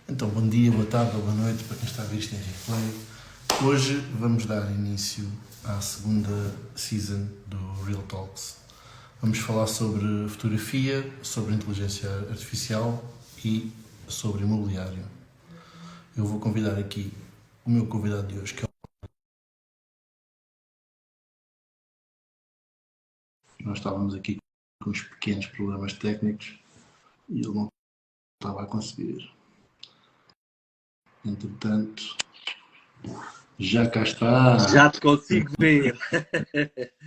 Então, bom dia, boa tarde ou boa noite para quem está a ver isto em replay. Hoje vamos dar início à segunda season do Real Talks. Vamos falar sobre fotografia, sobre inteligência artificial e sobre imobiliário. Eu vou convidar aqui o meu convidado de hoje, que é nós estávamos aqui com uns pequenos problemas técnicos e ele não estava a conseguir. Entretanto, já cá está. Já te consigo ver.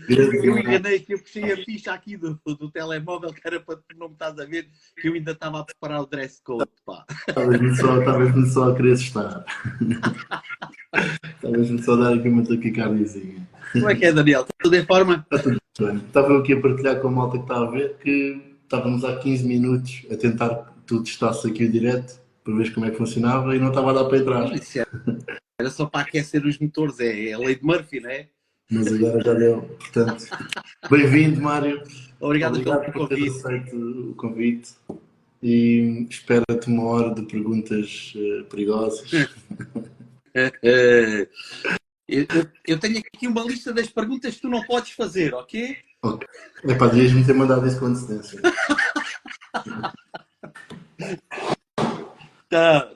Grande Eu enganei que eu puxei a ficha aqui do telemóvel, que era para tu não me estás a ver, que eu ainda estava a preparar o dress code, pá. Estavas-me só a querer assustar. Estavas-me só a dar aqui uma taquicardiazinha. Como é que é, Daniel? Tudo em forma? Está tudo bem. Estava eu aqui a partilhar com a malta que está a ver que estávamos há 15 minutos a tentar que tu testasse aqui o direto para ver como é que funcionava e não estava a dar para entrar. Isso era só para aquecer os motores, é a lei de Murphy, não é? Mas agora já deu. Portanto, bem-vindo, Mário. Obrigado pelo Obrigado por ter convite. aceito o convite e espero-te uma hora de perguntas perigosas. Eu tenho aqui uma lista das perguntas que tu não podes fazer, ok? Ok. Epá, devias-me ter mandado isso com antecedência.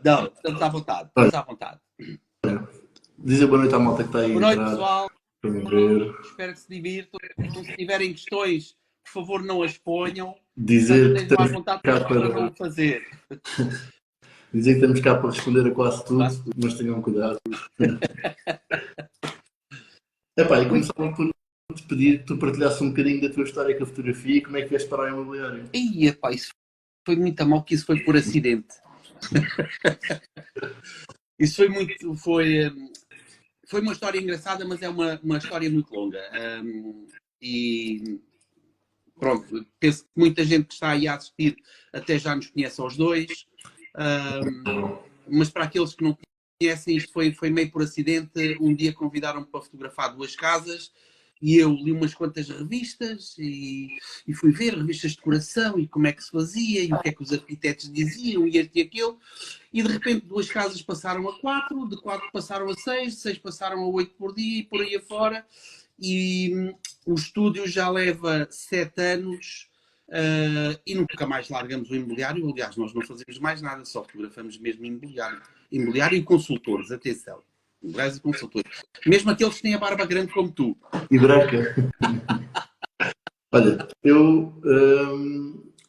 Não, estamos à vontade. Estamos à vontade. Dizer boa noite à malta que está aí a Boa noite, entrar. pessoal. Para me ver. Espero que se divirtam. Se tiverem questões, por favor, não as ponham. Dizer que Estejam à estamos vontade cá para não o fazer. Dizer que estamos cá para responder a quase tudo, mas tenham cuidado. Epá, e começava por te pedir que tu partilhasses um bocadinho da tua história com a fotografia e como é que vieste para o imobiliário. E epá, isso foi muito mal, que isso foi por acidente. Isso foi muito. Foi uma história engraçada, mas é uma história muito longa. E pronto, penso que muita gente que está aí a assistir até já nos conhece aos dois. Mas para aqueles que não conhecem, isto foi meio por acidente. Um dia convidaram-me para fotografar duas casas e eu li umas quantas revistas e fui ver revistas de decoração e como é que se fazia e o que é que os arquitetos diziam e este e aquilo. E de repente duas casas passaram a 4, de 4 passaram a 6, de 6 passaram a 8 por dia e por aí afora. E o estúdio já leva 7 anos e nunca mais largamos o imobiliário. Aliás, nós não fazemos mais nada, só fotografamos mesmo imobiliário. Imobiliário e consultores, atenção. Imobiliários e consultores. Mesmo aqueles que têm a barba grande como tu. E branca. Olha, eu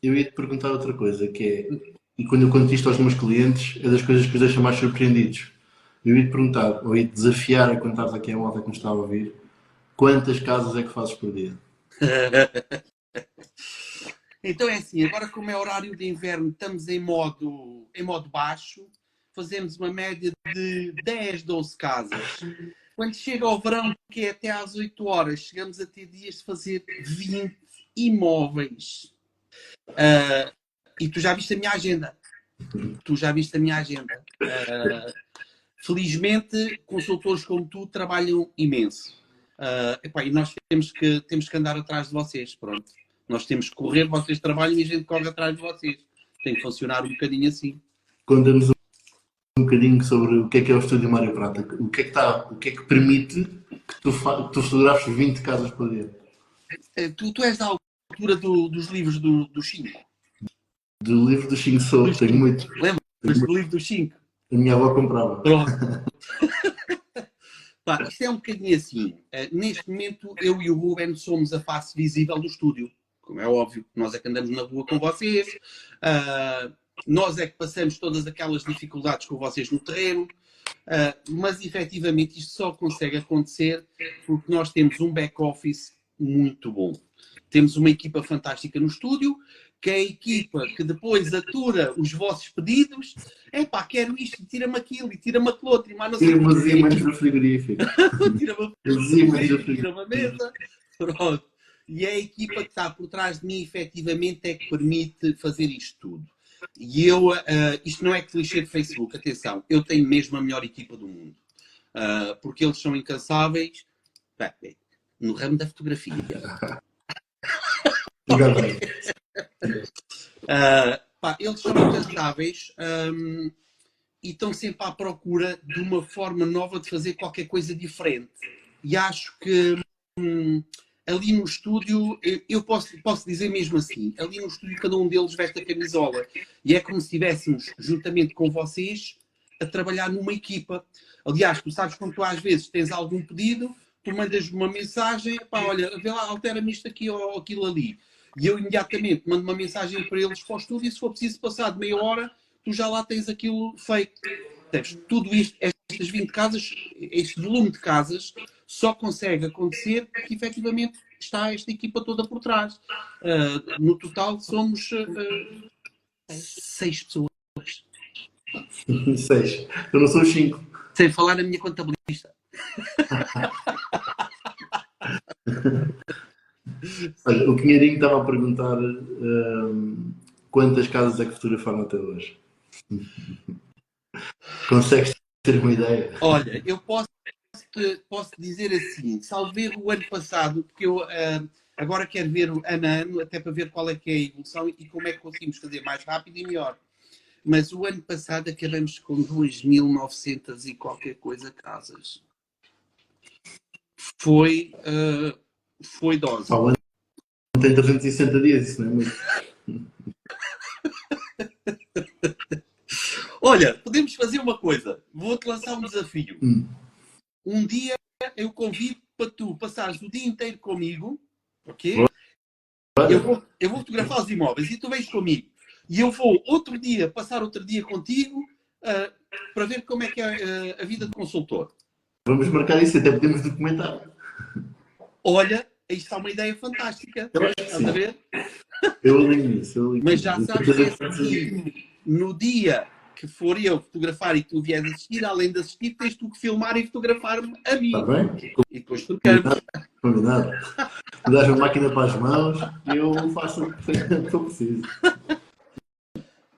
ia te perguntar outra coisa, que é, e quando eu conto isto aos meus clientes, é das coisas que os deixa mais surpreendidos. Eu ia te perguntar, ou ia te desafiar a contares aqui a malta que nos está a ouvir, quantas casas é que fazes por dia? Então é assim, agora como é horário de inverno, estamos em modo baixo, fazemos uma média de 10, 12 casas. Quando chega ao verão, que é até às 8 horas, chegamos a ter dias de fazer 20 imóveis. E tu já viste a minha agenda. Felizmente, consultores como tu trabalham imenso. E nós temos que andar atrás de vocês, pronto. Nós temos que correr, vocês trabalham e a gente corre atrás de vocês. Tem que funcionar um bocadinho assim. Conta-nos um bocadinho sobre o que é o Estúdio Mário Prata. O que é que permite que tu fotografes 20 casas por dia? Tu és da altura dos livros do Chico. Do livro do Xing Sou, tenho muito. Lembras do livro do Chico? A minha avó comprava. Pronto. Pá, isto é um bocadinho assim. Neste momento, eu e o Ruben somos a face visível do estúdio. Como é óbvio, nós é que andamos na rua com vocês. Nós é que passamos todas aquelas dificuldades com vocês no terreno. Mas, efetivamente, isto só consegue acontecer porque nós temos um back-office muito bom. Temos uma equipa fantástica no estúdio, que é a equipa que depois atura os vossos pedidos. Epá, quero isto, tira-me aquilo, e tira-me aquilo outro, e mais não sei Tira umas ímãs do frigorífico. tira-me a mesa. Pronto. E é a equipa que está por trás de mim, efetivamente, é que permite fazer isto tudo. E eu, isto não é clichê de Facebook, atenção, eu tenho mesmo a melhor equipa do mundo. Porque eles são incansáveis, no ramo da fotografia. Eles são incansáveis e estão sempre à procura de uma forma nova de fazer qualquer coisa diferente. E acho que ali no estúdio, eu posso dizer mesmo assim, ali no estúdio cada um deles veste a camisola. E é como se estivéssemos, juntamente com vocês, a trabalhar numa equipa. Aliás, tu sabes quando tu às vezes tens algum pedido, tu mandas uma mensagem, pá, olha, vê lá, altera-me isto aqui ou aquilo ali. E eu imediatamente mando uma mensagem para eles para o estúdio e se for preciso passar de meia hora, tu já lá tens aquilo feito. Tudo isto, estas 20 casas, este volume de casas, só consegue acontecer porque efetivamente está esta equipa toda por trás. No total somos 6 pessoas. 6. Eu não sou 5. Sem falar na minha contabilista. Olha, o Pinheirinho estava a perguntar quantas casas é que fotografaram até hoje. Consegues ter uma ideia? Olha, eu posso dizer assim, salvo erro o ano passado, porque eu agora quero ver ano a ano, até para ver qual é que é a evolução e como é que conseguimos fazer mais rápido e melhor. Mas o ano passado acabamos com 2.900 e qualquer coisa casas. Foi dose. Pá, o ano tem 360 dias, isso não é muito. Olha, podemos fazer uma coisa. Vou-te lançar um desafio. Um dia eu convido para tu passares o dia inteiro comigo, ok? Eu vou fotografar os imóveis e tu vens comigo. E eu vou passar outro dia contigo para ver como é que é a vida de consultor. Vamos marcar isso, até podemos documentar. Olha, isto é uma ideia fantástica. Estás a ver? Eu alinho isso. Mas já sabes que é assim, no dia que for eu fotografar e tu vieres assistir, além de assistir, tens tu que filmar e fotografar-me a mim. Está bem? E depois trocamos. Combinado. Me dás a máquina para as mãos e eu faço o que eu preciso.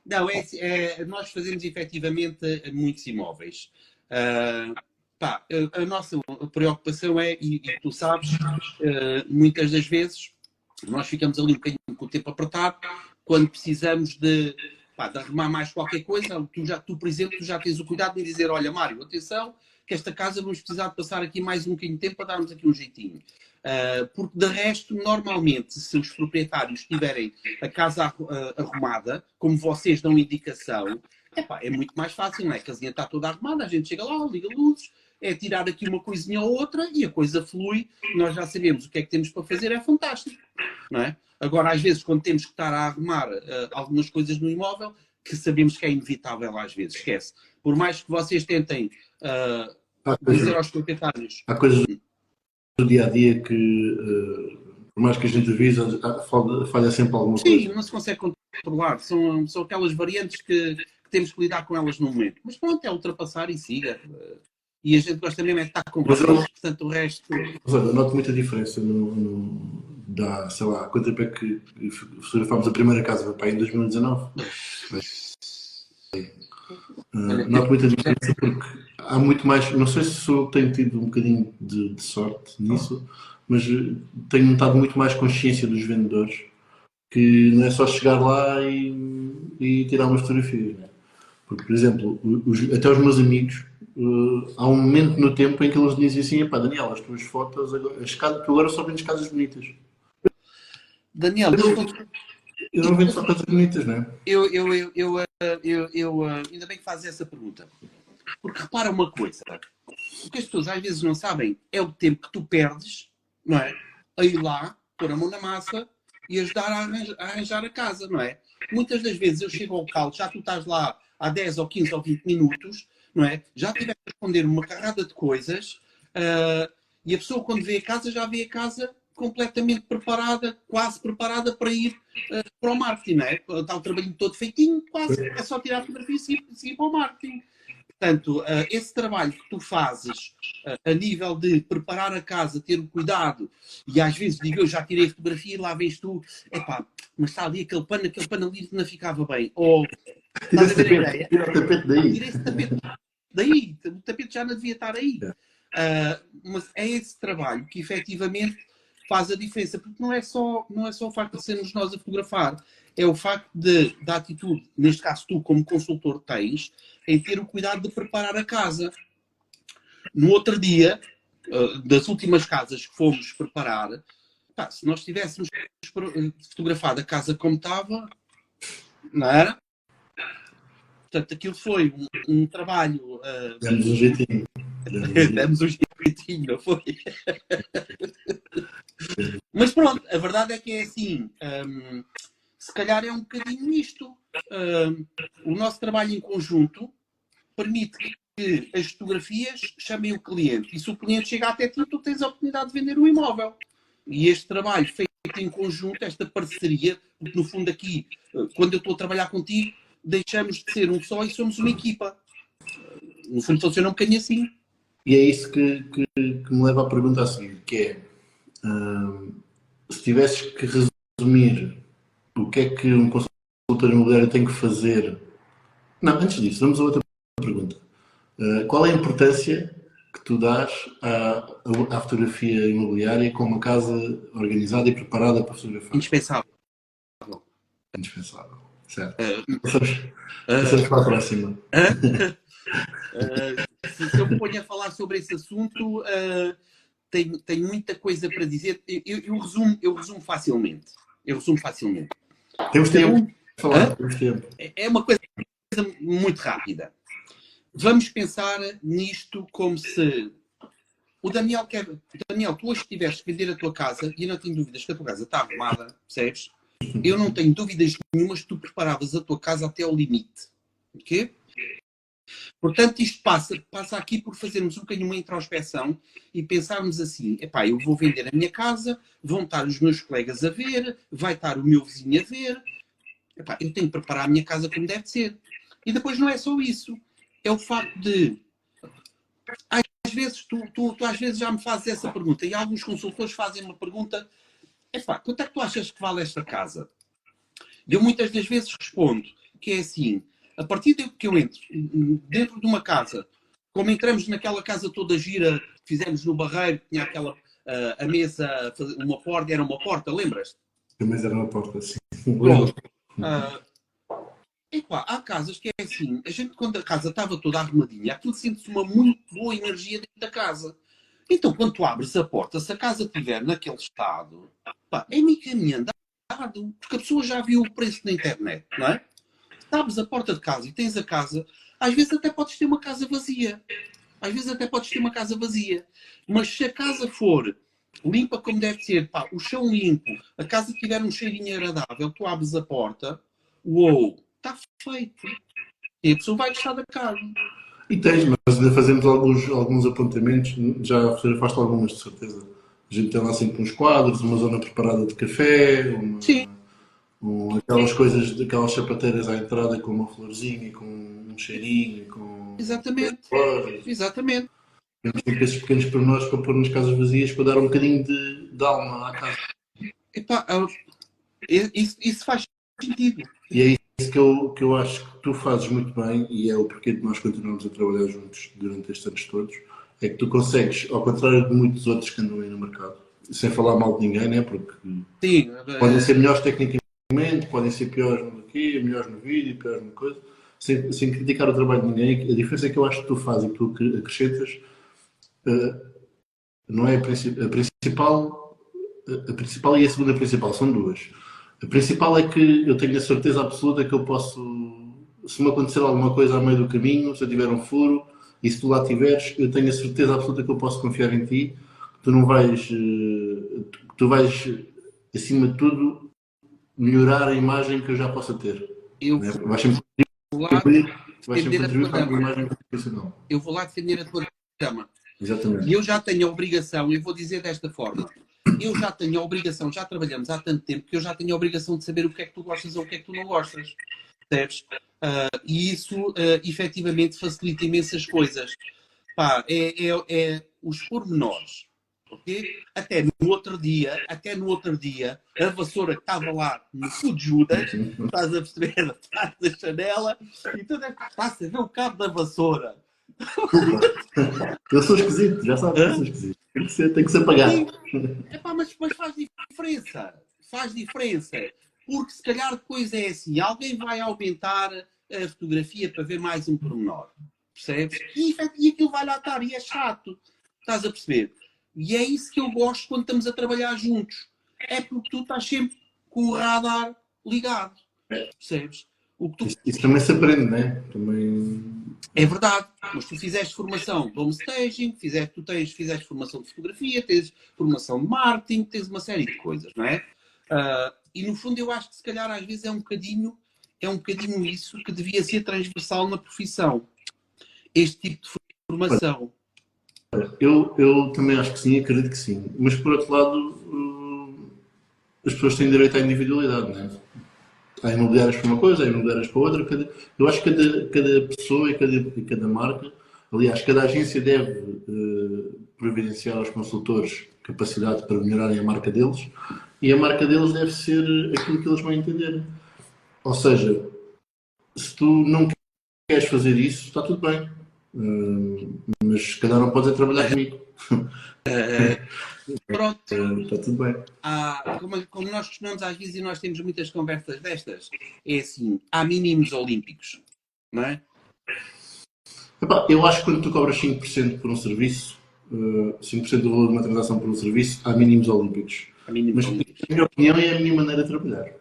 Não, nós fazemos efetivamente muitos imóveis. A nossa preocupação é, e tu sabes, muitas das vezes nós ficamos ali um bocadinho com o tempo apertado, quando precisamos de arrumar mais qualquer coisa, tu, por exemplo, já tens o cuidado de dizer, olha, Mário, atenção, que esta casa vamos precisar de passar aqui mais um bocadinho de tempo para darmos aqui um jeitinho. Porque, de resto, normalmente, se os proprietários tiverem a casa arrumada, como vocês dão indicação, é muito mais fácil, não é? A casinha está toda arrumada, a gente chega lá, liga luzes, é tirar aqui uma coisinha ou outra e a coisa flui, nós já sabemos o que é que temos para fazer, é fantástico, não é? Agora, às vezes, quando temos que estar a arrumar algumas coisas no imóvel, que sabemos que é inevitável às vezes, esquece. Por mais que vocês tentem dizer aos proprietários... Há coisas do dia-a-dia que, por mais que a gente avisa, falha sempre alguma coisa. Sim, não se consegue controlar. São aquelas variantes que temos que lidar com elas no momento. Mas pronto, é ultrapassar e siga. E a gente gosta mesmo é de estar com vocês, portanto o resto... Mas olha, eu noto muita diferença dá, sei lá, quanto tempo é que fotografámos a primeira casa, para em 2019? Noto muita diferença porque há muito mais, não sei se eu tenho tido um bocadinho de sorte nisso, mas tenho notado muito mais consciência dos vendedores, que não é só chegar lá e tirar umas fotografias, né? Porque, por exemplo, até os meus amigos, há um momento no tempo em que eles dizem assim, epá, Daniel, as tuas fotos, tu agora só vendes casas bonitas. Daniel, eu não vendo só casas bonitas, não é? Ainda bem que fazes essa pergunta. Porque repara uma coisa, o que as pessoas às vezes não sabem é o tempo que tu perdes, não é? A ir lá, pôr a mão na massa e ajudar a arranjar a casa, não é? Muitas das vezes eu chego ao local, já tu estás lá há 10 ou 15 ou 20 minutos, não é? Já tiveste a responder uma carrada de coisas e a pessoa quando vê a casa, já vê a casa completamente preparada, quase preparada para ir para o marketing, não é? Está o trabalho todo feitinho, quase, é só tirar a fotografia e seguir para o marketing. Portanto, esse trabalho que tu fazes a nível de preparar a casa, ter o cuidado, e às vezes digo eu já tirei a fotografia e lá vês tu, mas está ali aquele pano ali não ficava bem. Ou estás a ver a ideia? Tira o tapete daí. Tira esse tapete daí, o tapete já não devia estar aí. Mas é esse trabalho que efetivamente faz a diferença, porque não é só o facto de sermos nós a fotografar, é o facto da atitude, neste caso tu como consultor tens, em ter o cuidado de preparar a casa. No outro dia, das últimas casas que fomos preparar, pá, se nós tivéssemos fotografado a casa como estava, não era? Portanto, aquilo foi um trabalho... Demos um jeitinho. Demos um jeitinho, não foi? Mas pronto, a verdade é que é assim, se calhar é um bocadinho isto. O nosso trabalho em conjunto permite que as fotografias chamem o cliente. E se o cliente chega até ti, tu tens a oportunidade de vender o imóvel. E este trabalho feito em conjunto, esta parceria, porque no fundo aqui, quando eu estou a trabalhar contigo, deixamos de ser um só e somos uma equipa. No fundo funciona um bocadinho assim. E é isso que me leva à pergunta a seguir, que é, se tivesses que resumir o que é que um consultor imobiliário tem que fazer... Não, antes disso, vamos a outra pergunta. Qual é a importância que tu dás à fotografia imobiliária com uma casa organizada e preparada para fotografar? Indispensável. Indispensável, certo. Passamos para a próxima. Se eu me ponho a falar sobre esse assunto, tenho muita coisa para dizer. Eu resumo facilmente. Temos tempo. Temos tempo. É uma coisa muito rápida. Vamos pensar nisto como se o Daniel quer... Daniel, tu hoje tiveste que vender a tua casa e eu não tenho dúvidas que a tua casa está arrumada, percebes? Eu não tenho dúvidas nenhumas que tu preparavas a tua casa até ao limite. Ok? Portanto, isto passa aqui por fazermos um bocadinho uma introspeção e pensarmos assim, epá, eu vou vender a minha casa, vão estar os meus colegas a ver, vai estar o meu vizinho a ver, epá, eu tenho que preparar a minha casa como deve ser. E depois não é só isso, é o facto de, às vezes, tu às vezes já me fazes essa pergunta e alguns consultores fazem uma pergunta, epá, quanto é que tu achas que vale esta casa? E eu muitas das vezes respondo que é assim, a partir de que eu entro dentro de uma casa, como entramos naquela casa toda gira que fizemos no Barreiro, tinha aquela a mesa, uma porta, era uma porta, lembras? A mesa era uma porta, sim. Pronto. Há casas que é assim, a gente quando a casa estava toda arrumadinha, aquilo sente-se uma muito boa energia dentro da casa. Então quando tu abres a porta, se a casa estiver naquele estado, pá, é meio caminho andado, porque a pessoa já viu o preço na internet, não é? Abres a porta de casa e tens a casa, às vezes até podes ter uma casa vazia. Mas se a casa for limpa como deve ser, pá, o chão limpo, a casa tiver um cheirinho agradável, tu abres a porta, uou, está feito. E a pessoa vai gostar da casa. E tens, mas ainda fazemos alguns apontamentos, já fotografaste algumas de certeza. A gente tem lá sempre uns quadros, uma zona preparada de café, Sim. Aquelas coisas, aquelas sapateiras à entrada com uma florzinha, com um cheirinho, com... Exatamente. Temos sempre esses pequenos pormenores para pôr nas casas vazias, para dar um bocadinho de alma à casa. Epá, isso faz sentido. E é isso que eu acho que tu fazes muito bem, e é o porquê de nós continuarmos a trabalhar juntos durante estes anos todos, é que tu consegues, ao contrário de muitos outros que andam aí no mercado, sem falar mal de ninguém, né? Porque sim, podem ser melhores tecnicamente, podem ser piores no aqui, melhores no vídeo, piores na coisa, sem criticar o trabalho de ninguém. A diferença é que eu acho que tu fazes e que tu acrescentas, não é a principal e a segunda principal, são duas. A principal é que eu tenho a certeza absoluta que eu posso, se me acontecer alguma coisa ao meio do caminho, se eu tiver um furo, e se tu lá tiveres, eu tenho a certeza absoluta que eu posso confiar em ti, que tu vais, acima de tudo, melhorar a imagem que eu já possa ter. Vais sempre contribuir para a imagem profissional. Eu vou lá defender a tua cama. Exatamente. E eu já tenho a obrigação, eu vou dizer desta forma, eu já tenho a obrigação, já trabalhamos há tanto tempo que eu já tenho a obrigação de saber o que é que tu gostas ou o que é que tu não gostas. Percebes? E isso, efetivamente, facilita imensas coisas. Pá, é os pormenores. Okay? Até no outro dia, a vassoura que estava lá no cu de Judas, estás a perceber, atrás da janela, e tu estás a ver o cabo da vassoura. Eu sou esquisito, já sabes que eu sou esquisito. Tem que ser pagado. Epá, mas faz diferença. Faz diferença. Porque se calhar depois é assim, alguém vai aumentar a fotografia para ver mais um pormenor. Percebes? E aquilo vai lá estar e é chato. Estás a perceber? E é isso que eu gosto quando estamos a trabalhar juntos. É porque tu estás sempre com o radar ligado. Percebes? O que tu... Isso também se aprende, não é? Também... É verdade, mas tu fizeste formação de home staging, fizeste formação de fotografia, tens formação de marketing, tens uma série de coisas, não é? E no fundo eu acho que se calhar às vezes é um bocadinho isso que devia ser transversal na profissão. Este tipo de formação. Eu também acho que sim, acredito que sim. Mas por outro lado, as pessoas têm direito à individualidade, não é? Há imobiliários para uma coisa, há imobiliários para outra. Eu acho que cada pessoa e cada marca, aliás, cada agência deve providenciar aos consultores capacidade para melhorarem a marca deles e a marca deles deve ser aquilo que eles vão entender. Ou seja, se tu não queres fazer isso, está tudo bem. Mas se calhar não podes trabalhar comigo. Pronto. Está tudo bem. Como nós costumamos às vezes e nós temos muitas conversas destas, é assim, há mínimos olímpicos, não é? Epá, eu acho que quando tu cobras 5% por um serviço, 5% do valor de uma transação por um serviço, há mínimos olímpicos. Mas Olímpicos. a minha opinião é a minha maneira de trabalhar.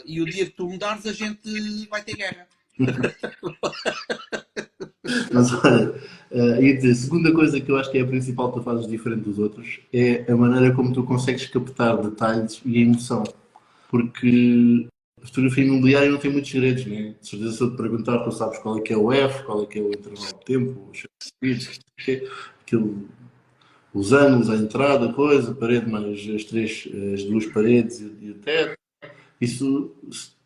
E o dia que tu mudares, a gente vai ter guerra. Mas olha, a segunda coisa que eu acho que é a principal que tu fazes diferente dos outros é a maneira como tu consegues captar detalhes e a emoção. Porque a fotografia imobiliária não tem muitos segredos, né? De certeza, se eu te perguntar, tu sabes qual é que é o F, qual é que é o intervalo de tempo, os speeds, aquilo, os ângulos, a entrada, a coisa, a parede mais as duas paredes e o teto. Isso,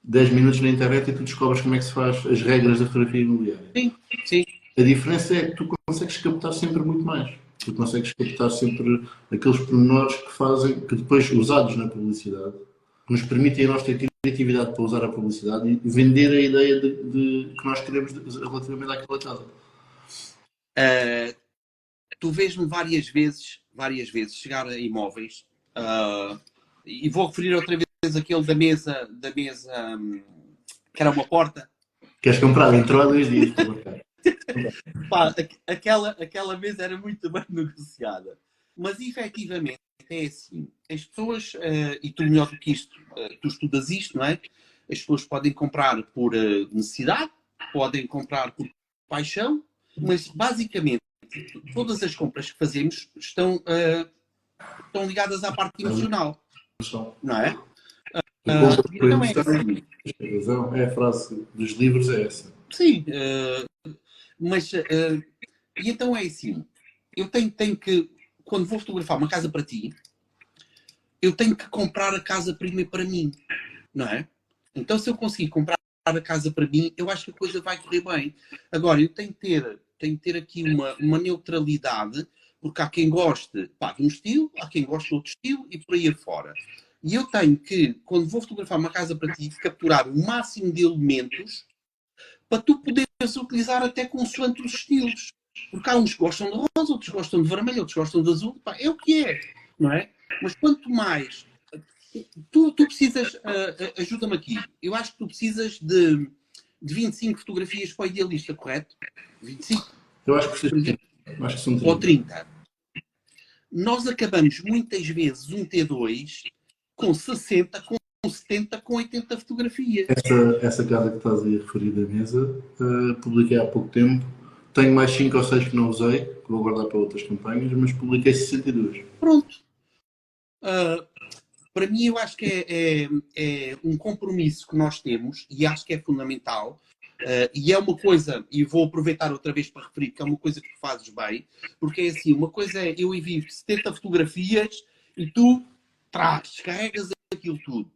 10 minutos na internet e tu descobres como é que se faz as regras da fotografia imobiliária. Sim, sim. A diferença é que tu consegues captar sempre muito mais. Tu consegues captar sempre aqueles pormenores que fazem, que depois usados na publicidade, nos permitem a nós ter criatividade para usar a publicidade e vender a ideia que nós queremos relativamente àquela casa. Tu vês-me várias vezes chegar a imóveis e vou referir outra vez aquele da mesa que era uma porta. Queres comprar? Entrou há 2 dias para marcar. Pá, aquela mesa era muito bem negociada. Mas efetivamente é assim. As pessoas, e tu melhor do que isto, tu estudas isto, não é? As pessoas podem comprar por necessidade, podem comprar por paixão, mas basicamente todas as compras que fazemos estão ligadas à parte emocional. Não é? Então é assim. É a frase dos livros, é essa. Sim, mas e então é assim. Eu tenho que, quando vou fotografar uma casa para ti, eu tenho que comprar a casa primeiro para mim, não é? Então se eu conseguir comprar a casa para mim, eu acho que a coisa vai correr bem. Agora, eu tenho que ter aqui uma neutralidade, porque há quem goste de um estilo, há quem goste de outro estilo e por aí afora. E eu tenho que, quando vou fotografar uma casa para ti, capturar o máximo de elementos para tu poderes utilizar até consoante os estilos. Porque há uns que gostam de rosa, outros gostam de vermelho, outros gostam de azul. Pá, é o que é, não é? Mas quanto mais... Tu precisas... ajuda-me aqui. Eu acho que tu precisas de 25 fotografias para o idealista, correto? 25? Eu acho que são 30. Ou 30. Nós acabamos muitas vezes um T2 com 60, com 70, com 80 fotografias. Essa casa que estás aí a referir da mesa, publiquei há pouco tempo. Tenho mais 5 ou 6 que não usei, que vou guardar para outras campanhas, mas publiquei 62. Pronto. Para mim, eu acho que é um compromisso que nós temos e acho que é fundamental. E é uma coisa, e vou aproveitar outra vez para referir, que é uma coisa que tu fazes bem, porque é assim, uma coisa é eu envio 70 fotografias e tu descarregas aquilo tudo.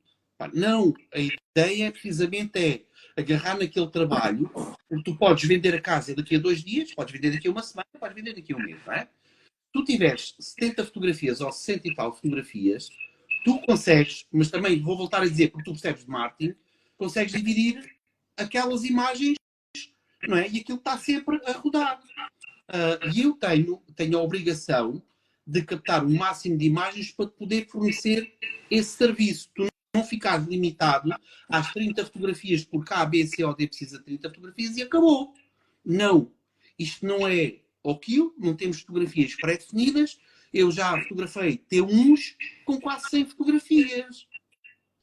Não, a ideia precisamente agarrar naquele trabalho, porque tu podes vender a casa daqui a 2 dias, podes vender daqui a uma semana, podes vender daqui a um mês, não é? Se tu tiveres 70 fotografias ou 60 e tal fotografias, tu consegues, mas também vou voltar a dizer, porque tu percebes de marketing, consegues dividir aquelas imagens, não é? E aquilo está sempre a rodar. E eu tenho a obrigação de captar o máximo de imagens para poder fornecer esse serviço. Tu não ficares limitado às 30 fotografias por K, B, C ou D precisa de 30 fotografias e acabou. Não. Isto não é aquilo, não temos fotografias pré-definidas. Eu já fotografei T1s com quase 100 fotografias.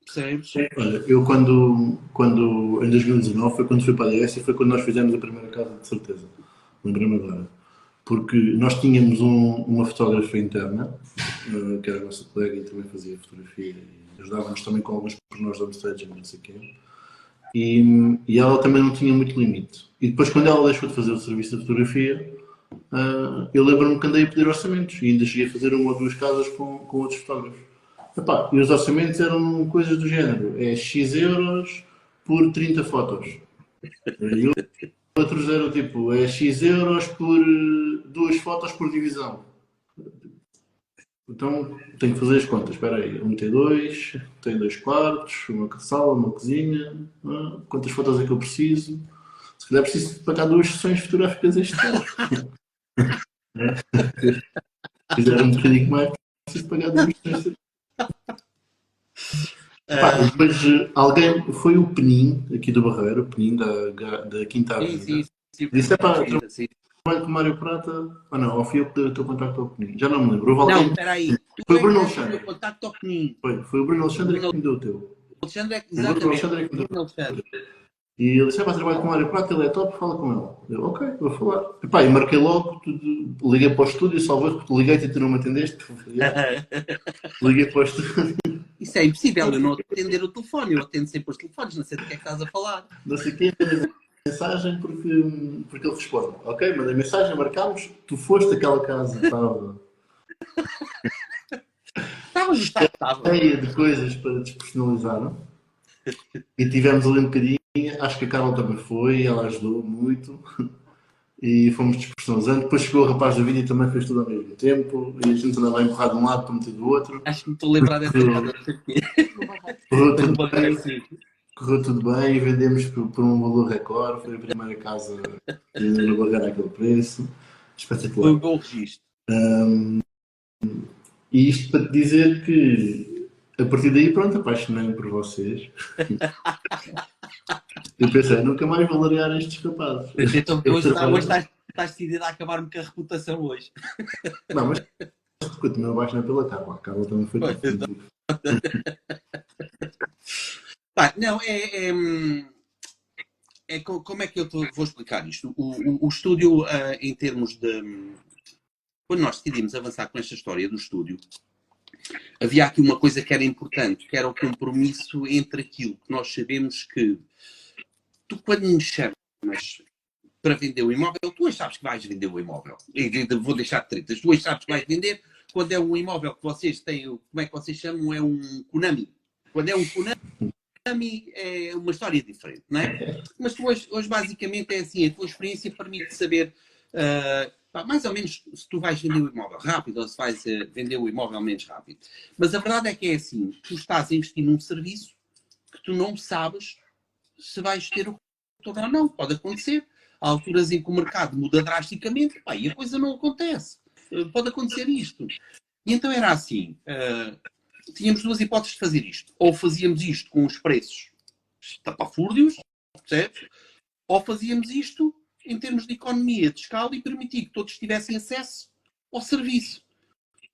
Percebes? Olha, eu quando em 2019 foi quando fui para a DS e foi quando nós fizemos a primeira casa, de certeza. Lembrei-me agora. Porque nós tínhamos uma fotógrafa interna, que era a nossa colega e também fazia fotografia e ajudava-nos também com alguns pormenores de homestaging, não sei o quê. E ela também não tinha muito limite. E depois, quando ela deixou de fazer o serviço de fotografia, eu lembro-me que andei a pedir orçamentos e ainda cheguei a fazer uma ou duas casas com outros fotógrafos. Epá, e os orçamentos eram coisas do género: é X euros por 30 fotos. E outros eram tipo: é X euros por 2 fotos por divisão. Então tenho que fazer as contas. Espera aí, um T2, tem 2 quartos, uma sala, uma cozinha. Quantas fotos é que eu preciso? Se calhar preciso pagar 2 sessões fotográficas este ano. Se fizer um bocadinho mais, preciso pagar 2 sessões. Depois alguém, foi o Penin, aqui do Barreiro, o Penin da Quinta Avenida. Sim. Disse: trabalho com o Mário Prata, ou não, ou fui eu que dei o teu contacto ao Penin. Já não me lembro. Não, espera aí. Foi o Bruno Alexandre. O contacto ao Penin. Foi o Bruno Alexandre que me deu o teu. Alexandre é O Bruno Alexandre é que me deu o teu. E ele disse: trabalho com o Mário Prata, ele é top, fala com ele. Eu, ok, vou falar. E marquei logo, liguei para o estúdio, salvo porque liguei-te e tu não me atendeste. Liguei para o estúdio. Isso é impossível, eu não atender o telefone, eu atendo sempre os telefones, não sei do que é que estás a falar. Não sei quem mensagem porque ele responde: ok, mandei mensagem, marcámos, tu foste àquela casa, estava cheia de coisas para despersonalizar e tivemos ali um bocadinho, acho que a Carla também foi, ela ajudou muito e fomos despersonalizando. Depois chegou o rapaz do vídeo e também fez tudo ao mesmo tempo e a gente andava a empurrar de um lado para meter do outro. Acho que me estou a lembrar dessa casa. Correu tudo bem, vendemos por um valor recorde, foi a primeira casa no Barreiro àquele preço. Espetacular. Foi um bom registro. E isto para te dizer que a partir daí, pronto, apaixonei-me por vocês. Eu pensei: nunca mais vou largar estes rapazes. Então hoje estás decidido a acabar-me com a reputação hoje. Não, mas continuo a apaixonar pela Carla. A Carla também foi tudo. Não, como é que eu vou explicar isto? O estúdio, em termos de... Quando nós decidimos avançar com esta história do estúdio, havia aqui uma coisa que era importante, que era o compromisso entre aquilo que nós sabemos que... Tu, quando me chamas para vender o imóvel, tu hoje sabes que vais vender o imóvel. Vou deixar de tretas. Tu hoje sabes que vais vender quando é um imóvel que vocês têm... Como é que vocês chamam? É um Konami. Quando é um Konami, é uma história diferente, não é? Mas tu hoje basicamente é assim, a tua experiência permite saber mais ou menos se tu vais vender o imóvel rápido ou se vais vender o imóvel menos rápido. Mas a verdade é que é assim, tu estás a investir num serviço que tu não sabes se vais ter o retorno ou não. Pode acontecer. Há alturas em que o mercado muda drasticamente e a coisa não acontece. Pode acontecer isto. E então era assim... tínhamos duas hipóteses de fazer isto. Ou fazíamos isto com os preços tapafúrdios, percebes? Ou fazíamos isto em termos de economia de escala e permitir que todos tivessem acesso ao serviço.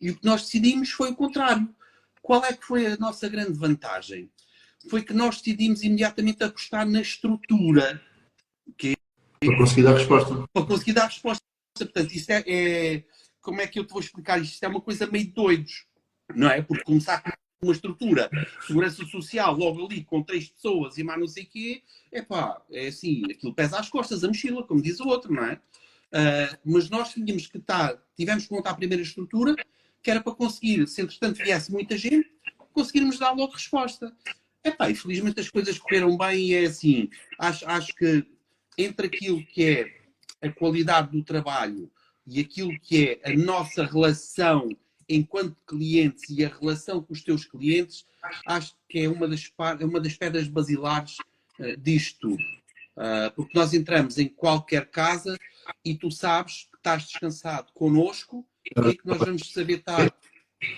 E o que nós decidimos foi o contrário. Qual é que foi a nossa grande vantagem? Foi que nós decidimos imediatamente apostar na estrutura. Para conseguir dar resposta. Para conseguir dar resposta. Portanto, isto como é que eu te vou explicar isto? Isto é uma coisa meio de doidos. Não é? Porque começar com uma estrutura, segurança social, logo ali, com 3 pessoas e mais não sei o quê, é assim, aquilo pesa às costas, a mochila, como diz o outro, não é? Mas nós tivemos que montar a primeira estrutura, que era para conseguir, se entretanto viesse muita gente, conseguirmos dar logo resposta. E felizmente as coisas correram bem e é assim, acho que entre aquilo que é a qualidade do trabalho e aquilo que é a nossa relação enquanto clientes e a relação com os teus clientes, acho que é uma das pedras basilares disto tudo. Porque nós entramos em qualquer casa e tu sabes que estás descansado connosco e que nós vamos saber estar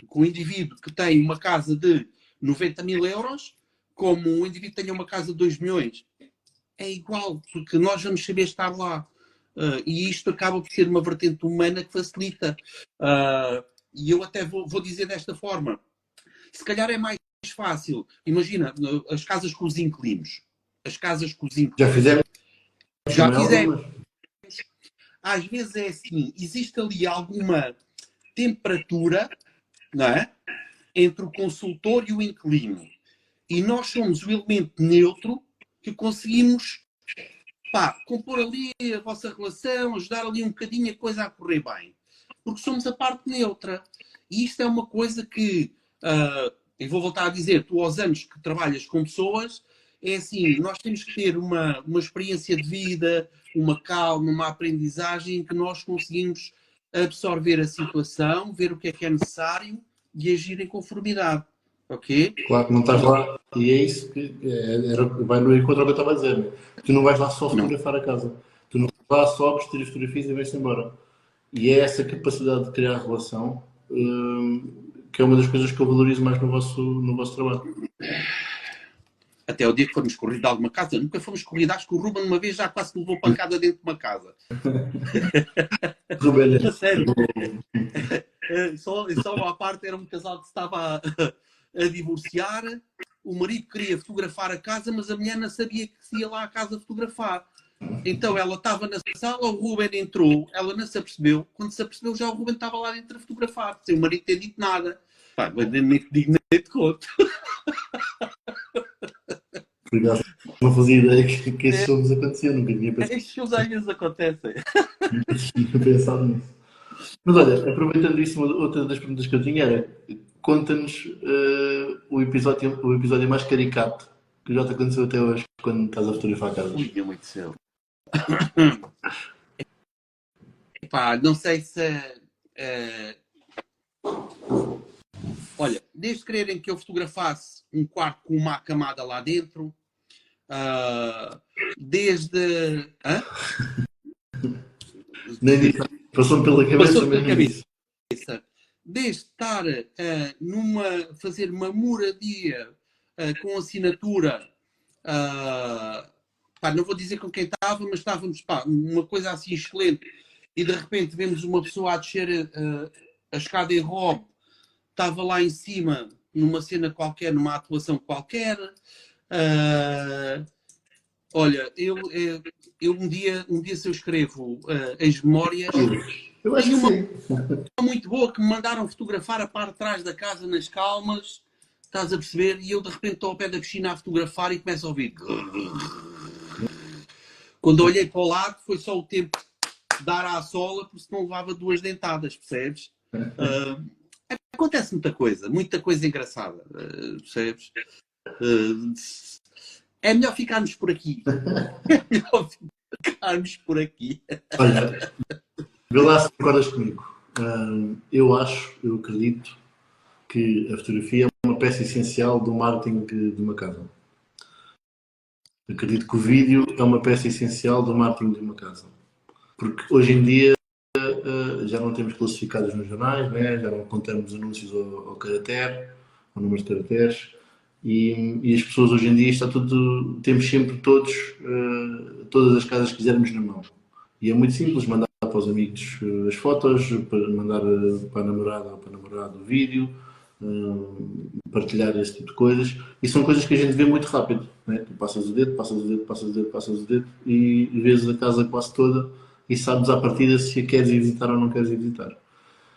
com um indivíduo que tem uma casa de 90 mil euros como um indivíduo que tenha uma casa de 2 milhões. É igual, porque nós vamos saber estar lá. E isto acaba por ser uma vertente humana que facilita. E eu até vou dizer desta forma. Se calhar é mais fácil. Imagina, as casas com os inquilinos. As casas com os inquilinos. Já fizemos? Já fizemos. Às vezes é assim, existe ali alguma temperatura, não é? Entre o consultor e o inquilino. E nós somos o elemento neutro que conseguimos compor ali a vossa relação, ajudar ali um bocadinho a coisa a correr bem. Porque somos a parte neutra. E isto é uma coisa que, eu vou voltar a dizer, tu aos anos que trabalhas com pessoas, é assim, nós temos que ter uma experiência de vida, uma calma, uma aprendizagem em que nós conseguimos absorver a situação, ver o que é necessário e agir em conformidade. Ok? Claro que não estás lá, e é isso que vai no encontro ao que eu estava a dizer. Né? Tu não vais lá só fotografar a casa. Tu não vais lá só vestir as fotografias e vais-te embora. E é essa capacidade de criar relação que é uma das coisas que eu valorizo mais no vosso trabalho. Até o dia que fomos corridos de alguma casa. Nunca fomos corridos. Acho que o Ruben uma vez já quase levou pancada dentro de uma casa. Ruben, a sério. Só à parte, era um casal que se estava a divorciar. O marido queria fotografar a casa, mas a mulher não sabia que se ia lá à casa fotografar. Então ela estava na sala, o Ruben entrou, ela não se apercebeu. Quando se apercebeu, já o Ruben estava lá dentro a fotografar, sem o marido ter dito nada. Nem te digo, nem te conto. Não fazia ideia que esses filmes aconteciam, nunca tinha pensado. Estes filmes às vezes acontecem. Não tinha pensado nisso. Mas olha, aproveitando isso, outra das perguntas que eu tinha era: conta-nos o episódio mais caricato que já te aconteceu até hoje quando estás a fotografar casas. Ui, meu muito céu. Não sei se. Olha, desde quererem que eu fotografasse um quarto com uma camada lá dentro, desde. Nem disse, passou pela cabeça. Passou pela cabeça. Desde estar fazer uma moradia com assinatura, não vou dizer com quem estava, mas estávamos, uma coisa assim excelente, e de repente vemos uma pessoa a descer a escada em Rob, estava lá em cima numa cena qualquer, numa atuação qualquer. Olha, eu um dia se eu escrevo as memórias, eu acho que uma sim. Muito boa que me mandaram fotografar a parte de trás da casa nas calmas, estás a perceber? E eu de repente estou ao pé da piscina a fotografar e começo a ouvir. Quando eu olhei para o lado foi só o tempo de dar à sola, porque senão levava 2 dentadas, percebes? Acontece muita coisa engraçada, percebes? É melhor ficarmos por aqui. É melhor ficarmos por aqui. Olha, vê lá se concordas comigo. Eu acredito que a fotografia é uma peça essencial do marketing de uma casa. Acredito que o vídeo é uma peça essencial do marketing de uma casa. Porque hoje em dia já não temos classificados nos jornais, né? Já não contamos anúncios ao caractere, ao número de caracteres. E as pessoas hoje em dia temos sempre todas as casas que quisermos na mão. E é muito simples mandar para os amigos as fotos, mandar para a namorada ou para o namorado o vídeo, partilhar esse tipo de coisas. E são coisas que a gente vê muito rápido. Né? Tu passas o dedo e vês a casa quase toda e sabes à partida se a queres ir visitar ou não queres ir visitar.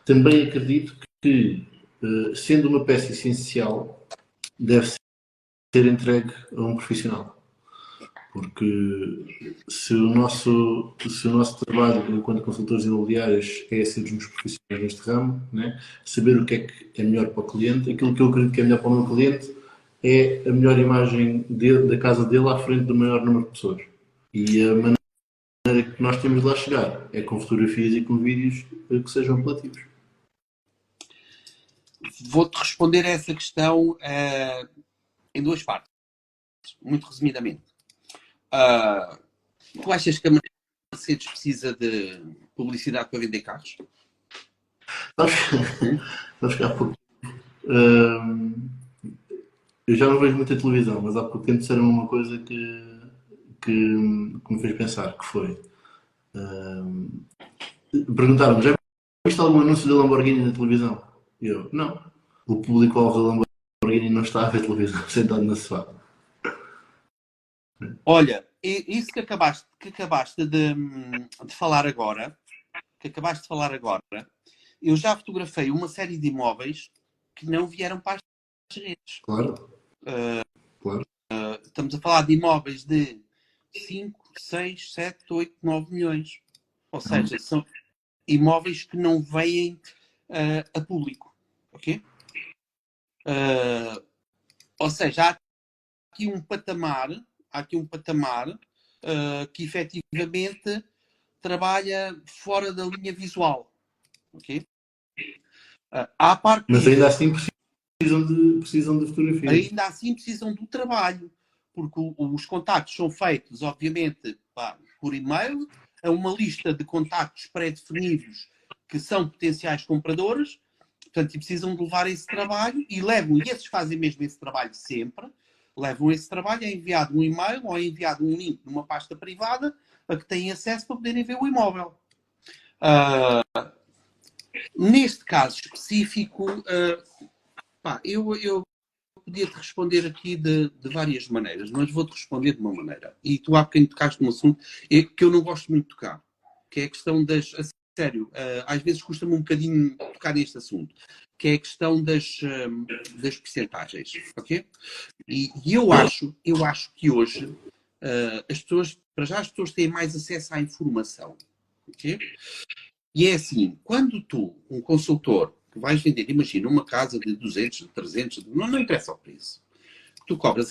Também acredito que, sendo uma peça essencial, deve ser entregue a um profissional. Porque se o nosso trabalho enquanto consultores imobiliários é sermos profissionais neste ramo, né? Saber o que é melhor para o cliente, aquilo que eu acredito que é melhor para o meu cliente é a melhor imagem da casa dele à frente do maior número de pessoas. E a maneira que nós temos de lá chegar é com fotografias e com vídeos que sejam apelativos. Vou-te responder a essa questão em 2 partes, muito resumidamente. Tu achas que a Mercedes precisa de publicidade para vender carros? Sabes, sabes que há pouco. hum, eu já não vejo muita televisão, mas há pouco tempo disseram uma coisa que me fez pensar, que foi. hum, Perguntaram-me, já viste algum anúncio da Lamborghini na televisão? E eu, não. O público-alvo da Lamborghini não está a ver televisão, sentado na sofá. Olha, isso que acabaste de falar agora, eu já fotografei uma série de imóveis que não vieram para as redes. Claro, claro. Estamos a falar de imóveis de 5, 6, 7, 8, 9 milhões. Ou seja, são imóveis que não vêm a público. Ok? Ou seja, há aqui um patamar que efetivamente trabalha fora da linha visual. Ok? À parte Mas disso, ainda assim precisam de fotografias. ainda assim precisam do trabalho, porque os contactos são feitos, obviamente, por e-mail, a uma lista de contactos pré-definidos que são potenciais compradores, portanto, e precisam de levar esse trabalho e levam, e esses fazem mesmo esse trabalho sempre, levam esse trabalho, é enviado um e-mail ou é enviado um link numa pasta privada a que têm acesso para poderem ver o imóvel. Neste caso específico, eu podia-te responder aqui de várias maneiras, mas vou-te responder de uma maneira. E tu há bocadinho tocaste num assunto que eu não gosto muito de tocar, que é a questão das... A sério, às vezes custa-me um bocadinho tocar neste assunto, que é a questão das percentagens, ok? E eu acho que hoje as pessoas, para já as pessoas têm mais acesso à informação, ok? E é assim, quando tu, um consultor, que vais vender, imagina, uma casa de 200, de 300, não interessa o preço, tu cobras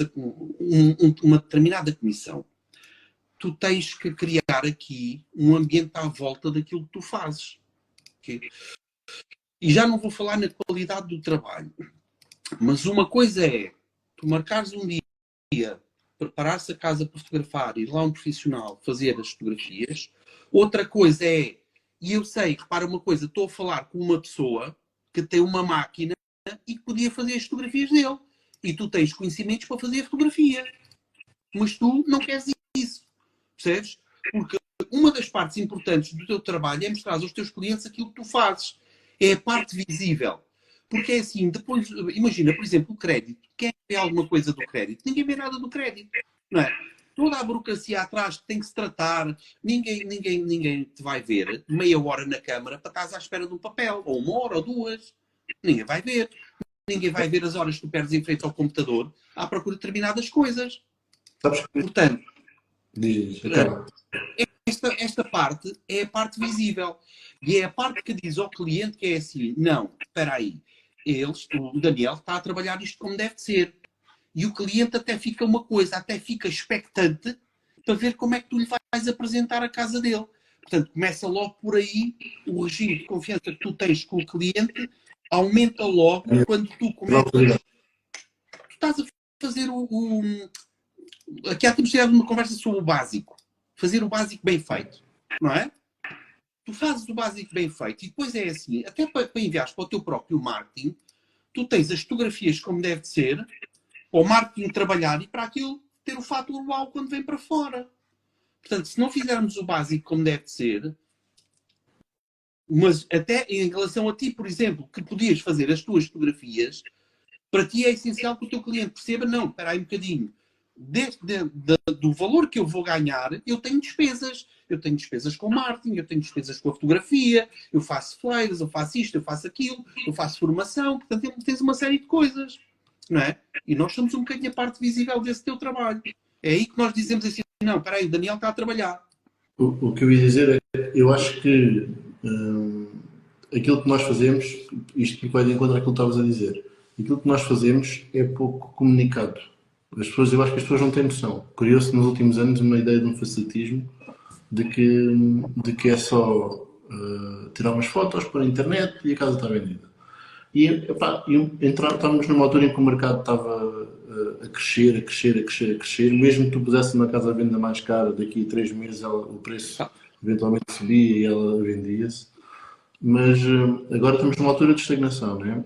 uma determinada comissão, tu tens que criar aqui um ambiente à volta daquilo que tu fazes. Okay? E já não vou falar na qualidade do trabalho, mas uma coisa é tu marcares um dia, preparar-se a casa para fotografar, ir lá um profissional fazer as fotografias. Outra coisa é, e eu sei, repara uma coisa, estou a falar com uma pessoa que tem uma máquina e que podia fazer as fotografias dele. E tu tens conhecimentos para fazer a fotografia. Mas tu não queres isso. Percebes? Porque uma das partes importantes do teu trabalho é mostrar aos teus clientes aquilo que tu fazes. É a parte visível. Porque é assim, depois, imagina, por exemplo, o crédito. Quem vê alguma coisa do crédito? Ninguém vê nada do crédito. Não é? Toda a burocracia atrás que tem que se tratar, ninguém te vai ver meia hora na câmara para estás à espera de um papel, ou uma hora, ou duas. Ninguém vai ver. Ninguém vai ver as horas que tu perdes em frente ao computador à procura de determinadas coisas. Sabes que... Portanto, Diz, acaba. esta parte é a parte visível. E é a parte que diz ao cliente que é assim, não, espera aí, o Daniel está a trabalhar isto como deve ser. E o cliente até fica até fica expectante para ver como é que tu lhe vais apresentar a casa dele. Portanto, começa logo por aí, o regime de confiança que tu tens com o cliente aumenta logo quando tu começas... Tu estás a fazer aqui há tempos tivemos uma conversa sobre o básico. Fazer o básico bem feito. Não é? Tu fazes o básico bem feito e depois é assim, até para enviares para o teu próprio marketing, tu tens as fotografias como deve ser, para o marketing trabalhar e para aquilo ter o fator uau quando vem para fora. Portanto, se não fizermos o básico como deve ser, mas até em relação a ti, por exemplo, que podias fazer as tuas fotografias, para ti é essencial que o teu cliente perceba, não, espera aí um bocadinho, do valor que eu vou ganhar, eu tenho despesas. Eu tenho despesas com marketing, eu tenho despesas com a fotografia, eu faço flyers, eu faço isto, eu faço aquilo, eu faço formação, portanto tens uma série de coisas, não é? E nós somos um bocadinho a parte visível desse teu trabalho. É aí que nós dizemos assim, não, espera aí, o Daniel está a trabalhar. O que eu ia dizer é, eu acho que aquilo que nós fazemos, isto vai de encontro àquilo que estavas a dizer, aquilo que nós fazemos é pouco comunicado. Eu acho que as pessoas não têm noção. Criou-se nos últimos anos uma ideia de um facilitismo de que é só tirar umas fotos, pôr na internet e a casa está vendida. E estávamos numa altura em que o mercado estava a crescer, mesmo que tu pusesse uma casa à venda mais cara, daqui a 3 meses o preço eventualmente subia e ela vendia-se. Mas agora estamos numa altura de estagnação, né?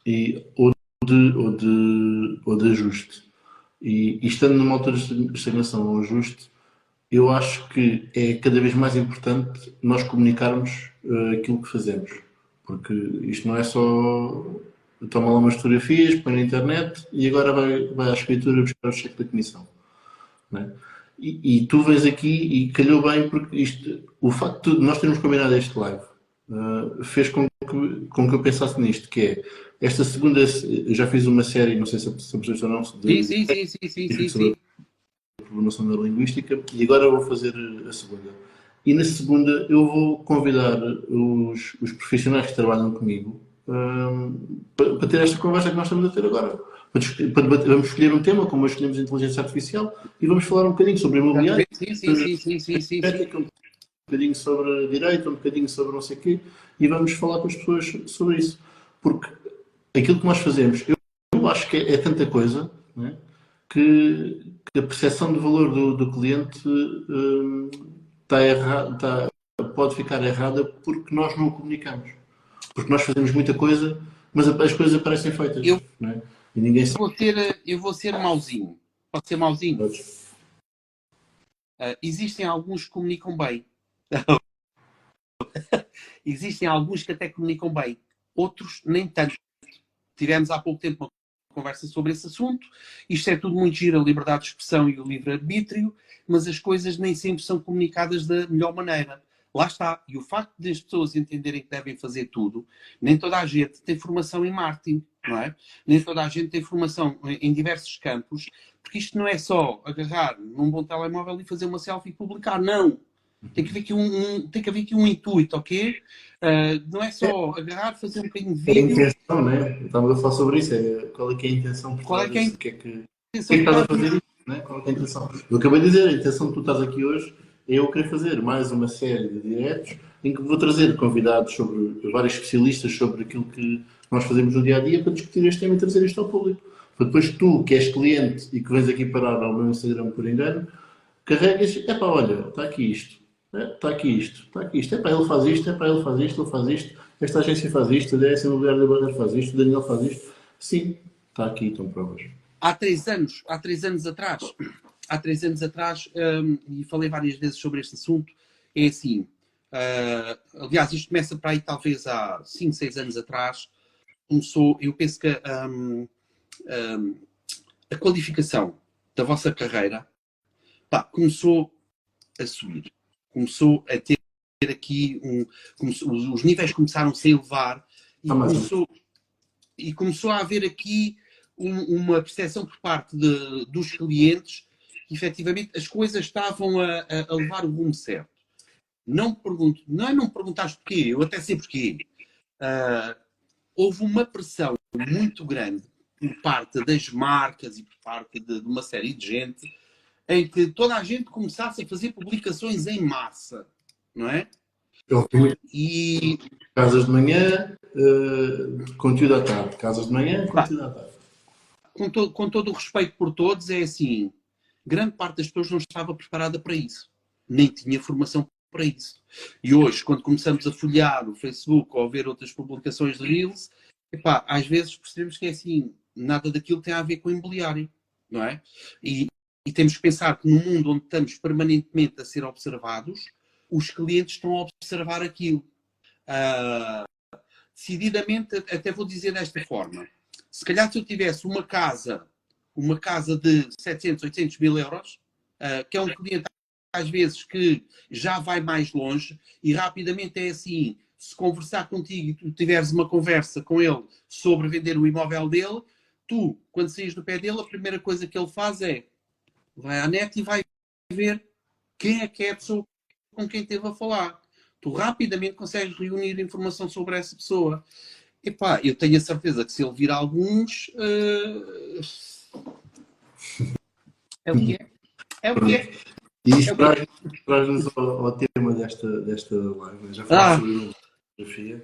E, ou de ajuste. E estando numa altura de estagnação ou ajuste, eu acho que é cada vez mais importante nós comunicarmos aquilo que fazemos. Porque isto não é só toma lá umas fotografias, põe na internet e agora vai à escritura buscar o cheque da comissão. Não é? E tu vens aqui e calhou bem porque o facto de nós termos combinado este live fez com que eu pensasse nisto, que é esta segunda, eu já fiz uma série, não sei se percebeste ou não, Sim. programação neurolinguística e agora vou fazer a segunda. E na segunda eu vou convidar os profissionais que trabalham comigo para ter esta conversa que nós estamos a ter agora. Vamos escolher um tema, como hoje escolhemos inteligência artificial, e vamos falar um bocadinho sobre imobiliário, Sim. um bocadinho sobre direito, um bocadinho sobre não sei o quê, e vamos falar com as pessoas sobre isso. Porque aquilo que nós fazemos, eu acho que é tanta coisa, né, que a percepção de valor do cliente pode ficar errada porque nós não o comunicamos. Porque nós fazemos muita coisa, mas as coisas parecem feitas. Não é? E ninguém sabe. Eu vou ser mauzinho. Pode ser mauzinho? Existem alguns que comunicam bem. Existem alguns que até comunicam bem. Outros nem tanto. Tivemos há pouco tempo uma conversa sobre esse assunto. Isto é tudo muito giro, a liberdade de expressão e o livre-arbítrio, mas as coisas nem sempre são comunicadas da melhor maneira. Lá está. E o facto de as pessoas entenderem que devem fazer tudo, nem toda a gente tem formação em marketing, não é? Nem toda a gente tem formação em diversos campos, porque isto não é só agarrar num bom telemóvel e fazer uma selfie e publicar, não. Tem que haver aqui um intuito, ok? Não é só agarrar, fazer um bocadinho de vídeo. É a intenção, né? Estamos a falar sobre isso. Qual é que é a intenção por trás disso? O que é que estás a fazer isso? Né? Qual é que é a intenção? Eu acabei de dizer, a intenção que tu estás aqui hoje é eu querer fazer mais uma série de diretos em que vou trazer convidados sobre vários especialistas sobre aquilo que nós fazemos no dia a dia para discutir este tema e trazer isto ao público. Para depois tu, que és cliente e que vens aqui parar ao meu Instagram por engano, carregas, epá, olha, está aqui isto. Está aqui isto, está aqui isto. É para ele faz isto, é para ele faz isto, ele faz isto. Esta agência faz isto, a DS Imobiliária da Barreira faz isto, o Daniel faz isto. Sim, está aqui, estão provas. Há três anos atrás, e falei várias vezes sobre este assunto, é assim, aliás, isto começa para aí talvez há 5, 6 anos atrás, eu penso que a qualificação da vossa carreira começou a subir. Começou a ter aqui os níveis começaram a se elevar e começou a haver aqui uma percepção por parte dos clientes que efetivamente as coisas estavam a levar o rumo certo. Não me perguntaste porquê, eu até sei porquê. Houve uma pressão muito grande por parte das marcas e por parte de uma série de gente em que toda a gente começasse a fazer publicações em massa, não é? E casas de manhã, conteúdo à tarde. Casas de manhã, conteúdo à tarde. Com todo o respeito por todos, é assim, grande parte das pessoas não estava preparada para isso. Nem tinha formação para isso. E hoje, quando começamos a folhear o Facebook ou a ver outras publicações de Reels, às vezes percebemos que é assim, nada daquilo tem a ver com imobiliário, não é? E temos que pensar que no mundo onde estamos permanentemente a ser observados, os clientes estão a observar aquilo. Decididamente, até vou dizer desta forma. Se calhar se eu tivesse uma casa de 700, 800 mil euros, que é um cliente às vezes que já vai mais longe e rapidamente é assim, se conversar contigo e tu tiveres uma conversa com ele sobre vender o imóvel dele, tu, quando saís do pé dele, a primeira coisa que ele faz é vai à net e vai ver quem é que é a pessoa com quem esteve a falar. Tu rapidamente consegues reunir informação sobre essa pessoa. Eu tenho a certeza que se ele vir alguns... é o que é. É o que é. E isto traz-nos ao tema desta live. Já falamos sobre fotografia.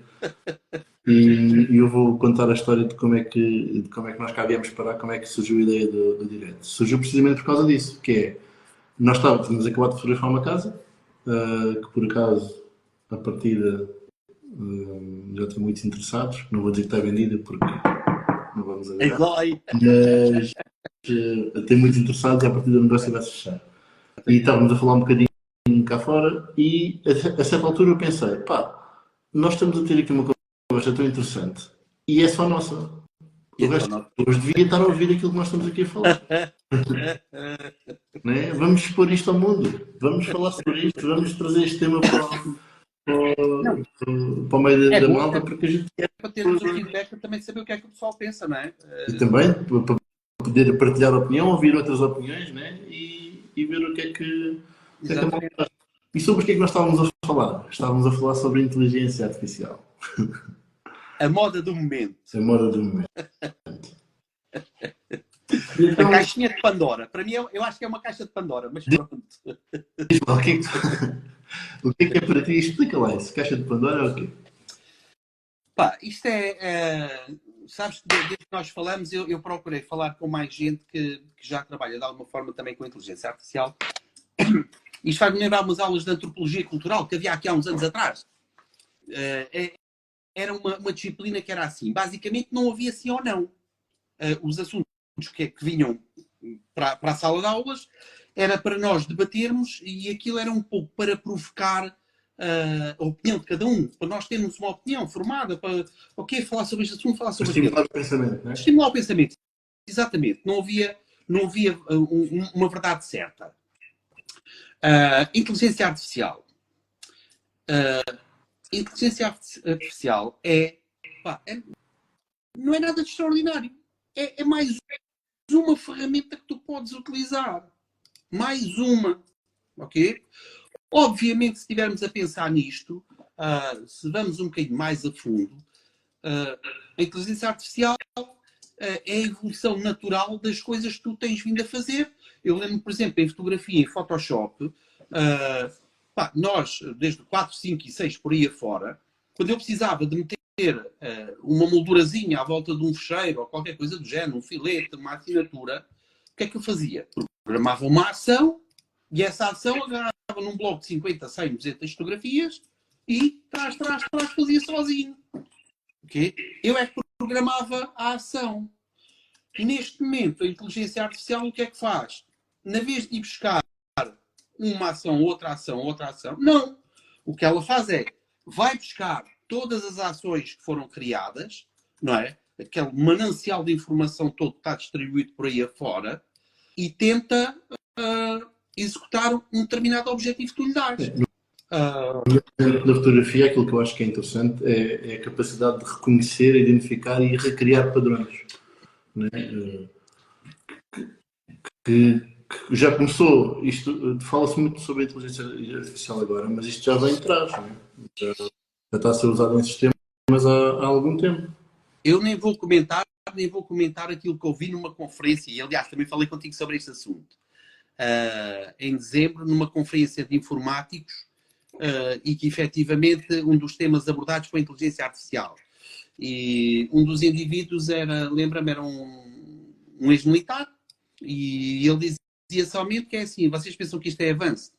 E eu vou contar a história de como é que nós cá viemos parar, como é que surgiu a ideia do direto. Surgiu precisamente por causa disso, que é, nós tínhamos acabado de fotografar uma casa que por acaso, a partida, já tem muitos interessados. Não vou dizer que está vendida porque não vamos É agradar. glória. Mas tem muitos interessados e a partida do negócio vai se fechar. E estávamos a falar um bocadinho cá fora e a certa altura eu pensei, pá, nós estamos a ter aqui uma conversa tão interessante e é só nossa. E O então, resto das pessoas devia estar a ouvir aquilo que nós estamos aqui a falar. Né? Vamos expor isto ao mundo. Vamos falar sobre isto. Vamos trazer este tema não, para o meio é da bom malta até porque a gente... para termos o feedback e também saber o que é que o pessoal pensa, não é? E também para poder partilhar opinião, ouvir outras opiniões, né? E ver o que é que a malta Exatamente. faz. E sobre o que é que nós estávamos a falar? Estávamos a falar sobre inteligência artificial. A moda do momento. A moda do momento. A Então, caixinha de Pandora. Para mim, eu acho que é uma caixa de Pandora, mas pronto. diz lá, o que é para ti? Explica lá isso. Caixa de Pandora é o quê? Pá, isto sabes que desde que nós falamos, eu procurei falar com mais gente que já trabalha de alguma forma também com inteligência artificial. Isto faz-me lembrar umas aulas de antropologia cultural que havia aqui há uns anos atrás. Era uma disciplina que era assim. Basicamente, não havia sim ou não. Os assuntos que vinham para a sala de aulas era para nós debatermos e aquilo era um pouco para provocar a opinião de cada um, para nós termos uma opinião formada, para falar sobre este assunto, falar sobre Estimular aquele. o pensamento, não é? Estimular o pensamento. Exatamente. Não havia uma verdade certa. Inteligência artificial. Inteligência artificial não é nada de extraordinário. É mais uma ferramenta que tu podes utilizar. Mais uma. Ok? Obviamente, se estivermos a pensar nisto, se vamos um bocadinho mais a fundo, a inteligência artificial é a evolução natural das coisas que tu tens vindo a fazer. Eu lembro, por exemplo, em fotografia, em Photoshop, nós, desde 4, 5 e 6 por aí afora, quando eu precisava de meter uma moldurazinha à volta de um fecheiro ou qualquer coisa do género, um filete, uma assinatura, o que é que eu fazia? Programava uma ação e essa ação agarrava num bloco de 50, 100, 200 fotografias e trás, fazia sozinho. Okay? Eu é que programava a ação. Neste momento, a inteligência artificial o que é que faz? Na vez de ir buscar uma ação, outra ação, não. O que ela faz é, vai buscar todas as ações que foram criadas, não é? Aquele manancial de informação todo que está distribuído por aí afora e tenta executar um determinado objetivo que tu lhe dás. Na fotografia, aquilo que eu acho que é interessante é a capacidade de reconhecer, identificar e recriar padrões. Né? Que já começou, isto fala-se muito sobre a inteligência artificial agora, mas isto já vem de trás. Né? Já está a ser usado em sistemas há algum tempo. Eu nem vou comentar aquilo que eu vi numa conferência, e aliás também falei contigo sobre este assunto, em dezembro, numa conferência de informáticos, e que efetivamente um dos temas abordados foi a inteligência artificial. E um dos indivíduos lembra-me, era um ex-militar, e ele dizia somente que é assim, vocês pensam que isto é avanço?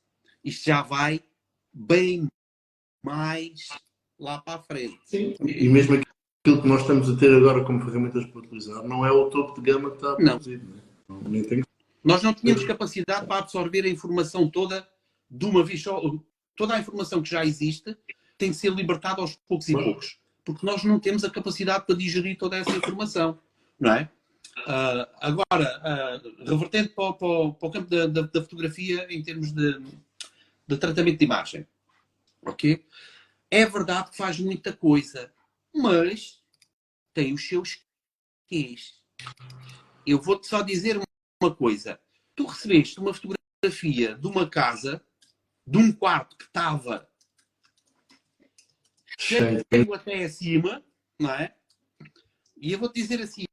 Isto já vai bem mais lá para a frente. Sim. E mesmo aquilo que nós estamos a ter agora como ferramentas para utilizar não é o topo de gama que está a produzir. Não. Nem tem... Nós não tínhamos capacidade para absorver a informação toda de uma vez só. Toda a informação que já existe tem que ser libertada aos poucos e poucos. Porque nós não temos a capacidade para digerir toda essa informação. Não é? Agora, revertendo para o campo da fotografia em termos de tratamento de imagem. Ok? É verdade que faz muita coisa, mas tem os seus quês. Eu vou-te só dizer uma coisa. Tu recebeste uma fotografia de uma casa, de um quarto que estava cheio até acima, não é? E eu vou-te dizer assim,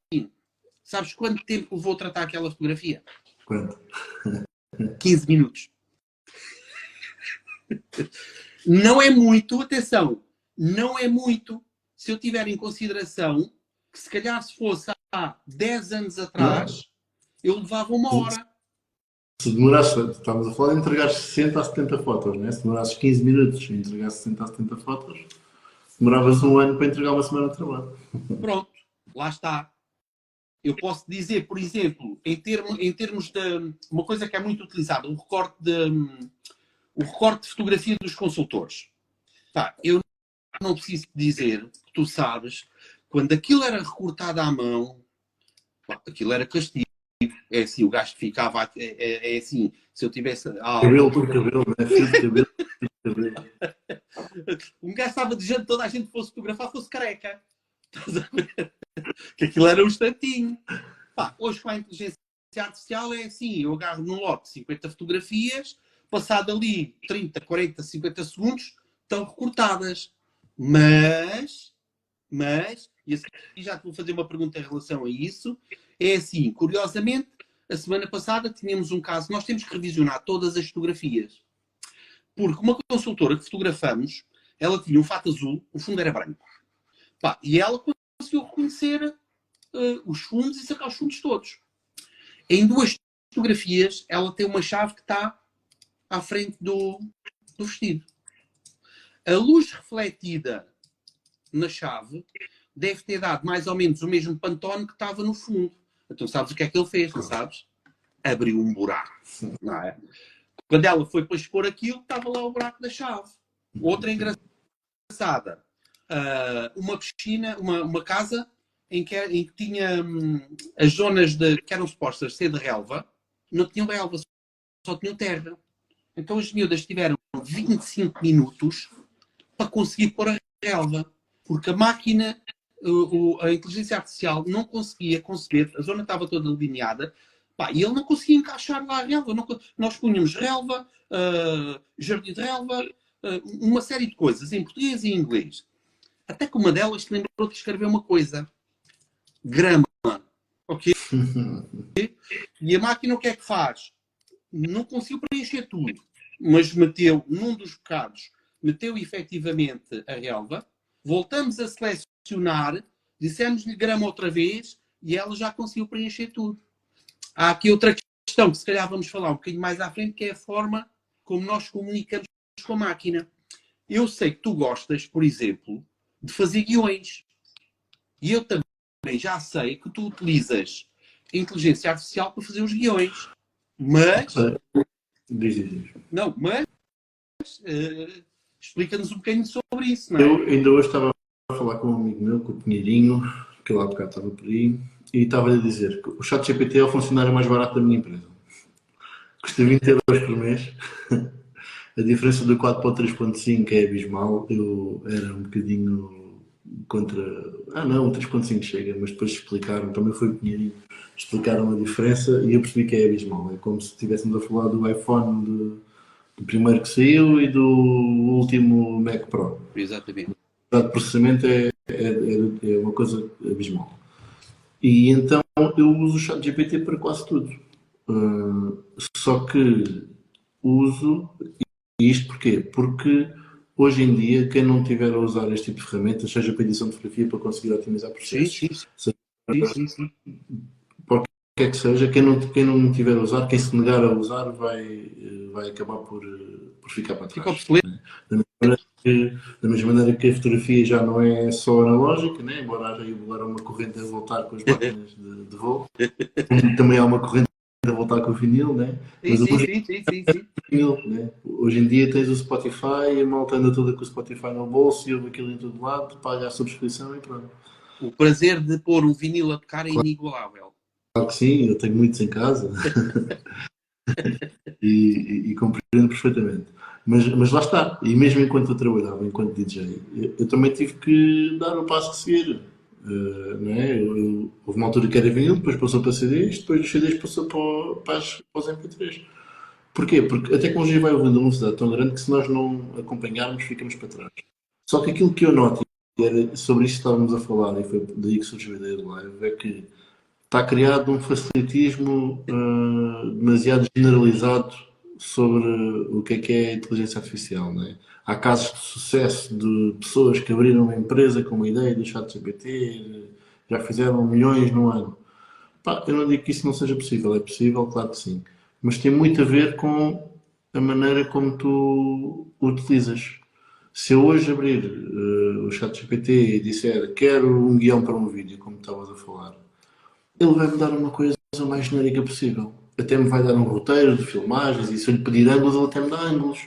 sabes quanto tempo levou a tratar aquela fotografia? Quanto? 15 minutos. Não é muito, atenção, não é muito. Se eu tiver em consideração que se calhar se fosse há 10 anos atrás, eu levava 1 hora. se demorasses, estamos a falar de entregar 60 a 70 fotos, né? Se demorasses 15 minutos a entregar 60 a 70 fotos, demoravas um ano para entregar uma semana de trabalho. Pronto, lá está. Eu posso dizer, por exemplo, em termos de uma coisa que é muito utilizada, o recorte de fotografia dos consultores. Tá, eu não preciso dizer, que tu sabes, quando aquilo era recortado à mão, aquilo era castigo. É assim, o gajo ficava. É assim, se eu tivesse. Cabelo por cabelo, né? Fio de cabelo por cabelo. Um gajo estava desejando que toda a gente fosse fotografar, fosse careca. Estás a ver? Que aquilo era um instantinho. Pá, hoje com a inteligência artificial é assim, eu agarro num lote de 50 fotografias, passado ali 30, 40, 50 segundos, estão recortadas. Mas, e assim, já te vou fazer uma pergunta em relação a isso, é assim, curiosamente, a semana passada tínhamos um caso, nós temos que revisionar todas as fotografias. Porque uma consultora que fotografamos, ela tinha um fato azul, o fundo era branco. Pá, e ela conseguiu reconhecer os fundos e sacar os fundos todos. Em duas fotografias, ela tem uma chave que está à frente do vestido. A luz refletida na chave deve ter dado mais ou menos o mesmo pantone que estava no fundo. Então sabes o que é que ele fez, não sabes? Abriu um buraco. Não é? Quando ela foi para expor aquilo, estava lá o buraco da chave. Outra engraçada. Uma piscina, uma casa em que tinha as zonas que eram supostas ser de relva, não tinham relva, só tinham terra. Então as miúdas tiveram 25 minutos para conseguir pôr a relva, porque a máquina, a inteligência artificial não conseguia conceber, a zona estava toda delineada, pá, e ele não conseguia encaixar lá a relva. Nós punhamos relva, jardim de relva, uma série de coisas, em português e em inglês. Até que uma delas se lembrou de escrever uma coisa. Grama. Ok? E a máquina o que é que faz? Não conseguiu preencher tudo, mas meteu num dos bocados, meteu efetivamente a relva, voltamos a selecionar, dissemos-lhe grama outra vez e ela já conseguiu preencher tudo. Há aqui outra questão que se calhar vamos falar um bocadinho mais à frente, que é a forma como nós comunicamos com a máquina. Eu sei que tu gostas, por exemplo, de fazer guiões. E eu também já sei que tu utilizas a inteligência artificial para fazer os guiões. Mas... Diz. Não, mas... explica-nos um bocadinho sobre isso, não é? Eu ainda hoje estava a falar com um amigo meu, com o Pinheirinho, que lá há bocado estava por aí, e estava-lhe a dizer que o ChatGPT é o funcionário mais barato da minha empresa. Custa 20 euros por mês. A diferença do 4 para o 3.5 é abismal. Eu era um bocadinho contra... não, o 3.5 chega, mas depois explicaram, também foi o Pinheirinho, explicaram a diferença e eu percebi que é abismal. É como se estivéssemos a falar do iPhone do primeiro que saiu e do último Mac Pro. Exatamente. O processamento é uma coisa abismal. E então eu uso o ChatGPT para quase tudo. Só que uso isto porquê? Porque hoje em dia quem não tiver a usar este tipo de ferramentas, seja para edição de fotografia, para conseguir otimizar processos, Sim. para o que é que seja, quem não tiver a usar, quem se negar a usar vai acabar por ficar para trás. Fica obsoleto. Da mesma maneira que a fotografia já não é só analógica, né? Embora haja agora uma corrente a voltar com as máquinas de voo, também há uma corrente a voltar com o vinil, né? Mas Sim. Vinil, né? Hoje em dia tens o Spotify, a malta anda toda com o Spotify no bolso e ouve aquilo em todo lado, paga a subscrição e pronto. O prazer de pôr um vinil a tocar é inigualável. Claro que sim, eu tenho muitos em casa e compreendo perfeitamente. Mas lá está, e mesmo enquanto eu trabalhava, enquanto DJ, eu também tive que dar o passo a seguir. Não é? Houve uma altura que era vinil, depois passou para CDs, depois dos CDs passou para os MP3. Porquê? Porque a tecnologia vai evoluindo a uma velocidade tão grande que se nós não acompanharmos, ficamos para trás. Só que aquilo que eu noto, e era sobre isso que estávamos a falar, e foi daí que surgiu a ideia do live, é que está criado um facilitismo demasiado generalizado sobre o que é a inteligência artificial. Não é? Há casos de sucesso de pessoas que abriram uma empresa com uma ideia do ChatGPT, já fizeram milhões no ano. Eu não digo que isso não seja possível, é possível, claro que sim. mas tem muito a ver com a maneira como tu o utilizas. Se eu hoje abrir o ChatGPT e disser quero um guião para um vídeo, como estavas a falar, ele vai-me dar uma coisa mais genérica possível. Até me vai dar um roteiro de filmagens e se eu lhe pedir ângulos, ele até me dá ângulos.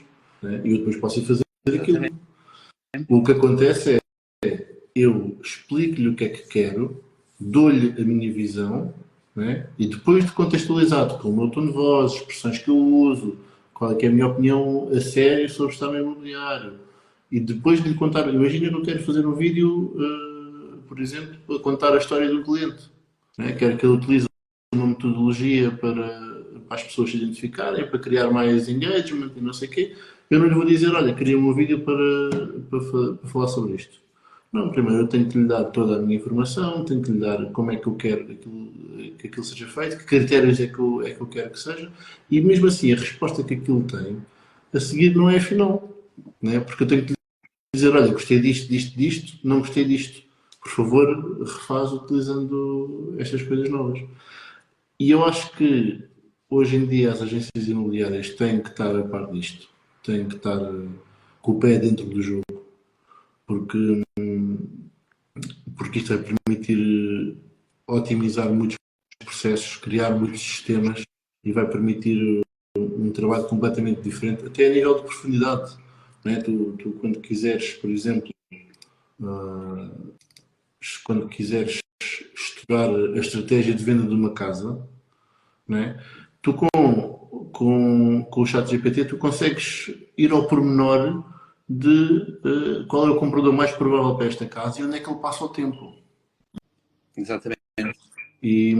Né? E eu depois posso ir fazer aquilo. O que acontece é eu explico-lhe o que é que quero, dou-lhe a minha visão, né? E depois de contextualizado com o meu tom de voz, expressões que eu uso, qual é que é a minha opinião a sério sobre o estado imobiliário, e depois de lhe contar, imagina que eu quero fazer um vídeo, por exemplo, para contar a história do cliente, né? Quero que ele utilize uma metodologia para as pessoas se identificarem, para criar mais engagement e não sei o quê. Eu não lhe vou dizer, olha, queria um vídeo para falar sobre isto. Não, primeiro eu tenho que lhe dar toda a minha informação, tenho que lhe dar como é que eu quero que aquilo seja feito, que critérios é que eu quero que seja, e mesmo assim a resposta que aquilo tem, a seguir não é a final, né? Porque eu tenho que lhe dizer, olha, gostei disto, disto, disto, não gostei disto. Por favor, refaz utilizando estas coisas novas. E eu acho que hoje em dia as agências imobiliárias têm que estar a par disto, têm que estar com o pé dentro do jogo, porque isto vai permitir otimizar muitos processos, criar muitos sistemas e vai permitir um trabalho completamente diferente, até a nível de profundidade. Né? Tu quando quiseres, por exemplo, quando quiseres estudar a estratégia de venda de uma casa, né? Tu com o ChatGPT tu consegues ir ao pormenor de qual é o comprador mais provável para esta casa e onde é que ele passa o tempo. Exatamente. E,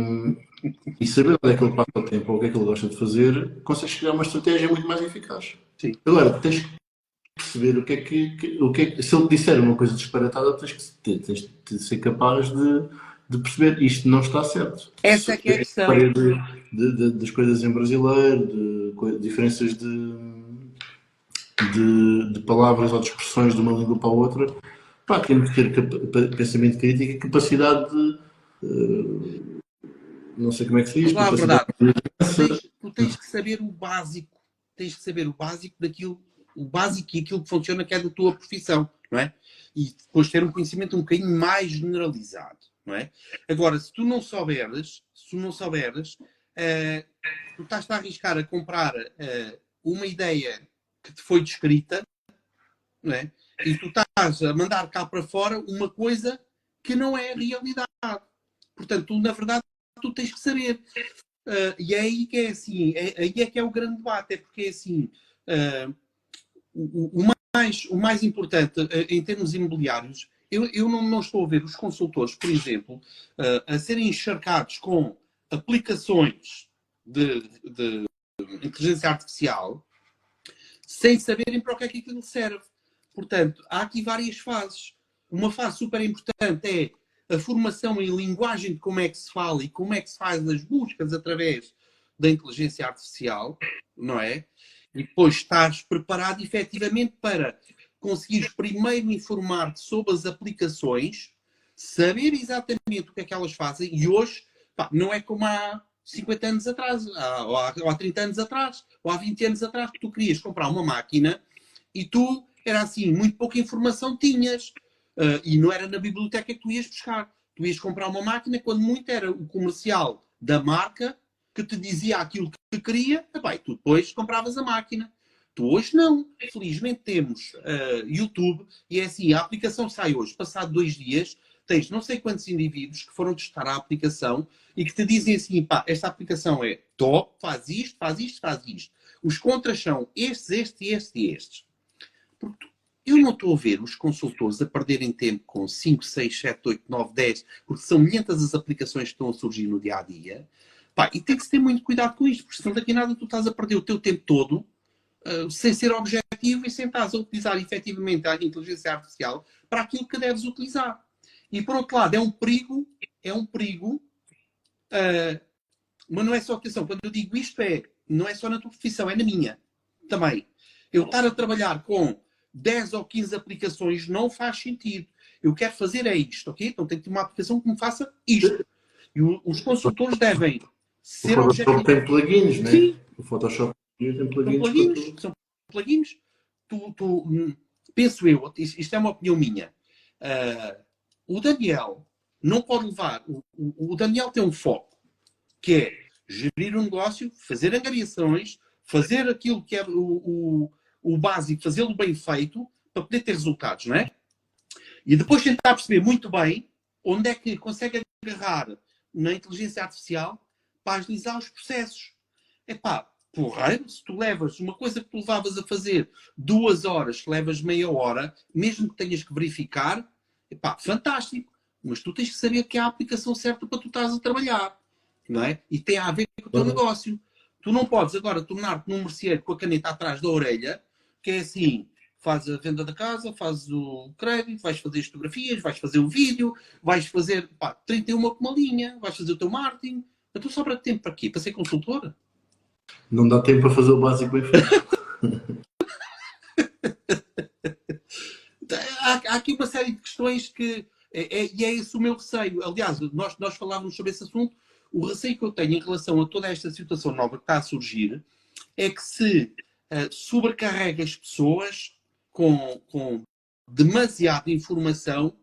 e saber onde é que ele passa o tempo ou o que é que ele gosta de fazer, consegues criar uma estratégia muito mais eficaz. Sim. Agora, tens que perceber o que é que se ele te disser uma coisa disparatada, tens de ser capaz de perceber isto não está certo. Essa é que é a questão. Das coisas em brasileiro, de diferenças de palavras ou de expressões de uma língua para a outra. Pá, temos que ter pensamento crítico e capacidade de. Não sei como é que se diz. Mas lá, a verdade, De... tu tens que saber o básico. Tens que saber o básico daquilo, o básico e aquilo que funciona que é da tua profissão, não é? E depois ter um conhecimento um bocadinho mais generalizado, não é? Agora, se tu não souberes, tu estás a arriscar a comprar uma ideia que te foi descrita, não é? E tu estás a mandar cá para fora uma coisa que não é a realidade. Portanto, tu, na verdade, tu tens que saber. E é aí que é assim, aí é que é o grande debate, é porque é assim, o mais importante em termos imobiliários, eu não estou a ver os consultores, por exemplo, a serem encharcados com aplicações de inteligência artificial sem saberem para o que é que aquilo serve. Portanto, há aqui várias fases. Uma fase super importante é a formação em linguagem de como é que se fala e como é que se faz as buscas através da inteligência artificial, não é? E depois estás preparado efetivamente para conseguires primeiro informar-te sobre as aplicações, saber exatamente o que é que elas fazem, e hoje, pá, não é como há 50 anos atrás, ou há 30 anos atrás, ou há 20 anos atrás, que tu querias comprar uma máquina e tu, era assim, muito pouca informação tinhas. E não era na biblioteca que tu ias buscar. Tu ias comprar uma máquina, quando muito era o comercial da marca que te dizia aquilo que queria, e tu depois compravas a máquina. Tu hoje não. Felizmente temos YouTube e é assim, a aplicação sai hoje, passado 2 dias, tens não sei quantos indivíduos que foram testar a aplicação e que te dizem assim, pá, esta aplicação é top, faz isto, faz isto, faz isto. Os contras são estes e estes. Porque eu não estou a ver os consultores a perderem tempo com 5, 6, 7, 8, 9, 10, porque são milhentas as aplicações que estão a surgir no dia a dia. Pá, e tem que se ter muito cuidado com isto, porque senão daqui a nada tu estás a perder o teu tempo todo sem ser objetivo e sem estás a utilizar efetivamente a inteligência artificial para aquilo que deves utilizar. E por outro lado, é um perigo, mas não é só atenção. Quando eu digo isto, não é só na tua profissão, é na minha também. Eu estar a trabalhar com 10 ou 15 aplicações não faz sentido. Eu quero fazer isto, ok? Então tenho que ter uma aplicação que me faça isto. E os consultores devem ser objetivos. Tem plugins, né? Sim. O Photoshop tem São plugins para plugins, tudo. são plugins. Penso eu, isto é uma opinião minha. O Daniel não pode levar. O Daniel tem um foco, que é gerir um negócio, fazer angariações, fazer aquilo que é o básico, fazê-lo bem feito, para poder ter resultados, não é? E depois tentar perceber muito bem onde é que consegue agarrar na inteligência artificial para agilizar os processos. Epá, porreiro, se tu levas uma coisa que tu levavas a fazer 2 horas, que levas meia hora, mesmo que tenhas que verificar, epá, fantástico. Mas tu tens que saber que é a aplicação certa para tu estás a trabalhar. Não é? E tem a ver com o teu negócio. Tu não podes agora tornar-te num merceeiro com a caneta atrás da orelha, que é assim, faz a venda da casa, faz o crédito, vais fazer as fotografias, vais fazer o vídeo, vais fazer 31 com uma linha, vais fazer o teu marketing. Então sobra tempo para quê? Para ser consultora? Não dá tempo para fazer o básico bem feito. Há aqui uma série de questões que e é esse o meu receio. Aliás, nós falávamos sobre esse assunto. O receio que eu tenho em relação a toda esta situação nova que está a surgir é que se sobrecarrega as pessoas com demasiada informação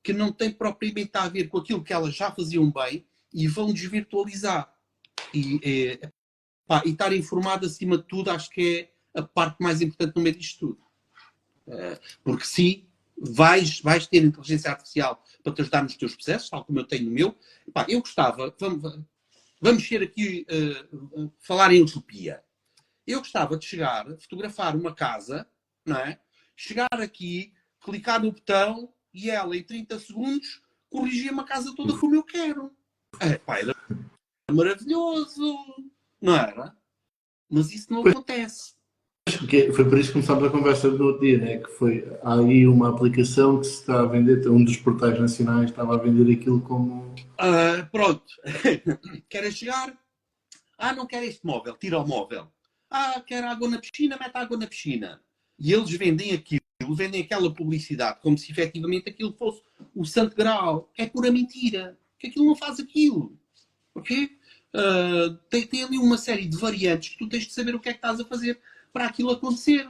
que não tem propriamente a ver com aquilo que elas já faziam bem e vão desvirtualizar. E estar informado acima de tudo acho que é a parte mais importante no meio disto tudo. Porque se vais ter inteligência artificial para te ajudar nos teus processos, tal como eu tenho no meu, eu gostava, vamos ser aqui falar em utopia. Eu gostava de chegar, fotografar uma casa, não é? Chegar aqui, clicar no botão e ela em 30 segundos corrigia-me a casa toda como eu quero. Era maravilhoso, não era? Mas isso não acontece. Foi por isso que começámos a conversa do outro dia, né? Que foi, há aí uma aplicação que se está a vender, um dos portais nacionais estava a vender aquilo como... Pronto. Queres chegar? Não quero este móvel, tira o móvel. Quer água na piscina, mete água na piscina. E eles vendem aquilo, vendem aquela publicidade como se efetivamente aquilo fosse o santo grau. É pura mentira. Que aquilo não faz aquilo. Ok? Tem ali uma série de variantes que tu tens de saber o que é que estás a fazer para aquilo acontecer.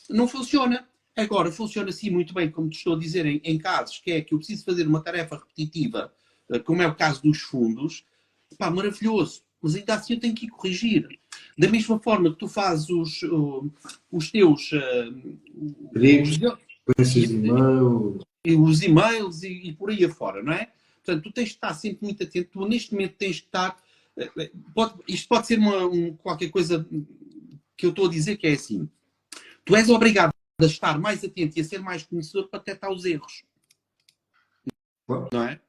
Não funciona. Agora, funciona assim muito bem, como te estou a dizer, em casos que é que eu preciso fazer uma tarefa repetitiva, como é o caso dos fundos. Maravilhoso. Mas ainda assim eu tenho que ir corrigir. Da mesma forma que tu fazes os teus... os e-mails e por aí afora, não é? Portanto, tu tens de estar sempre muito atento. Tu, neste momento, tens de estar... isto pode ser qualquer coisa que eu estou a dizer que é assim. Tu és obrigado a estar mais atento e a ser mais conhecedor para detectar os erros. Não é?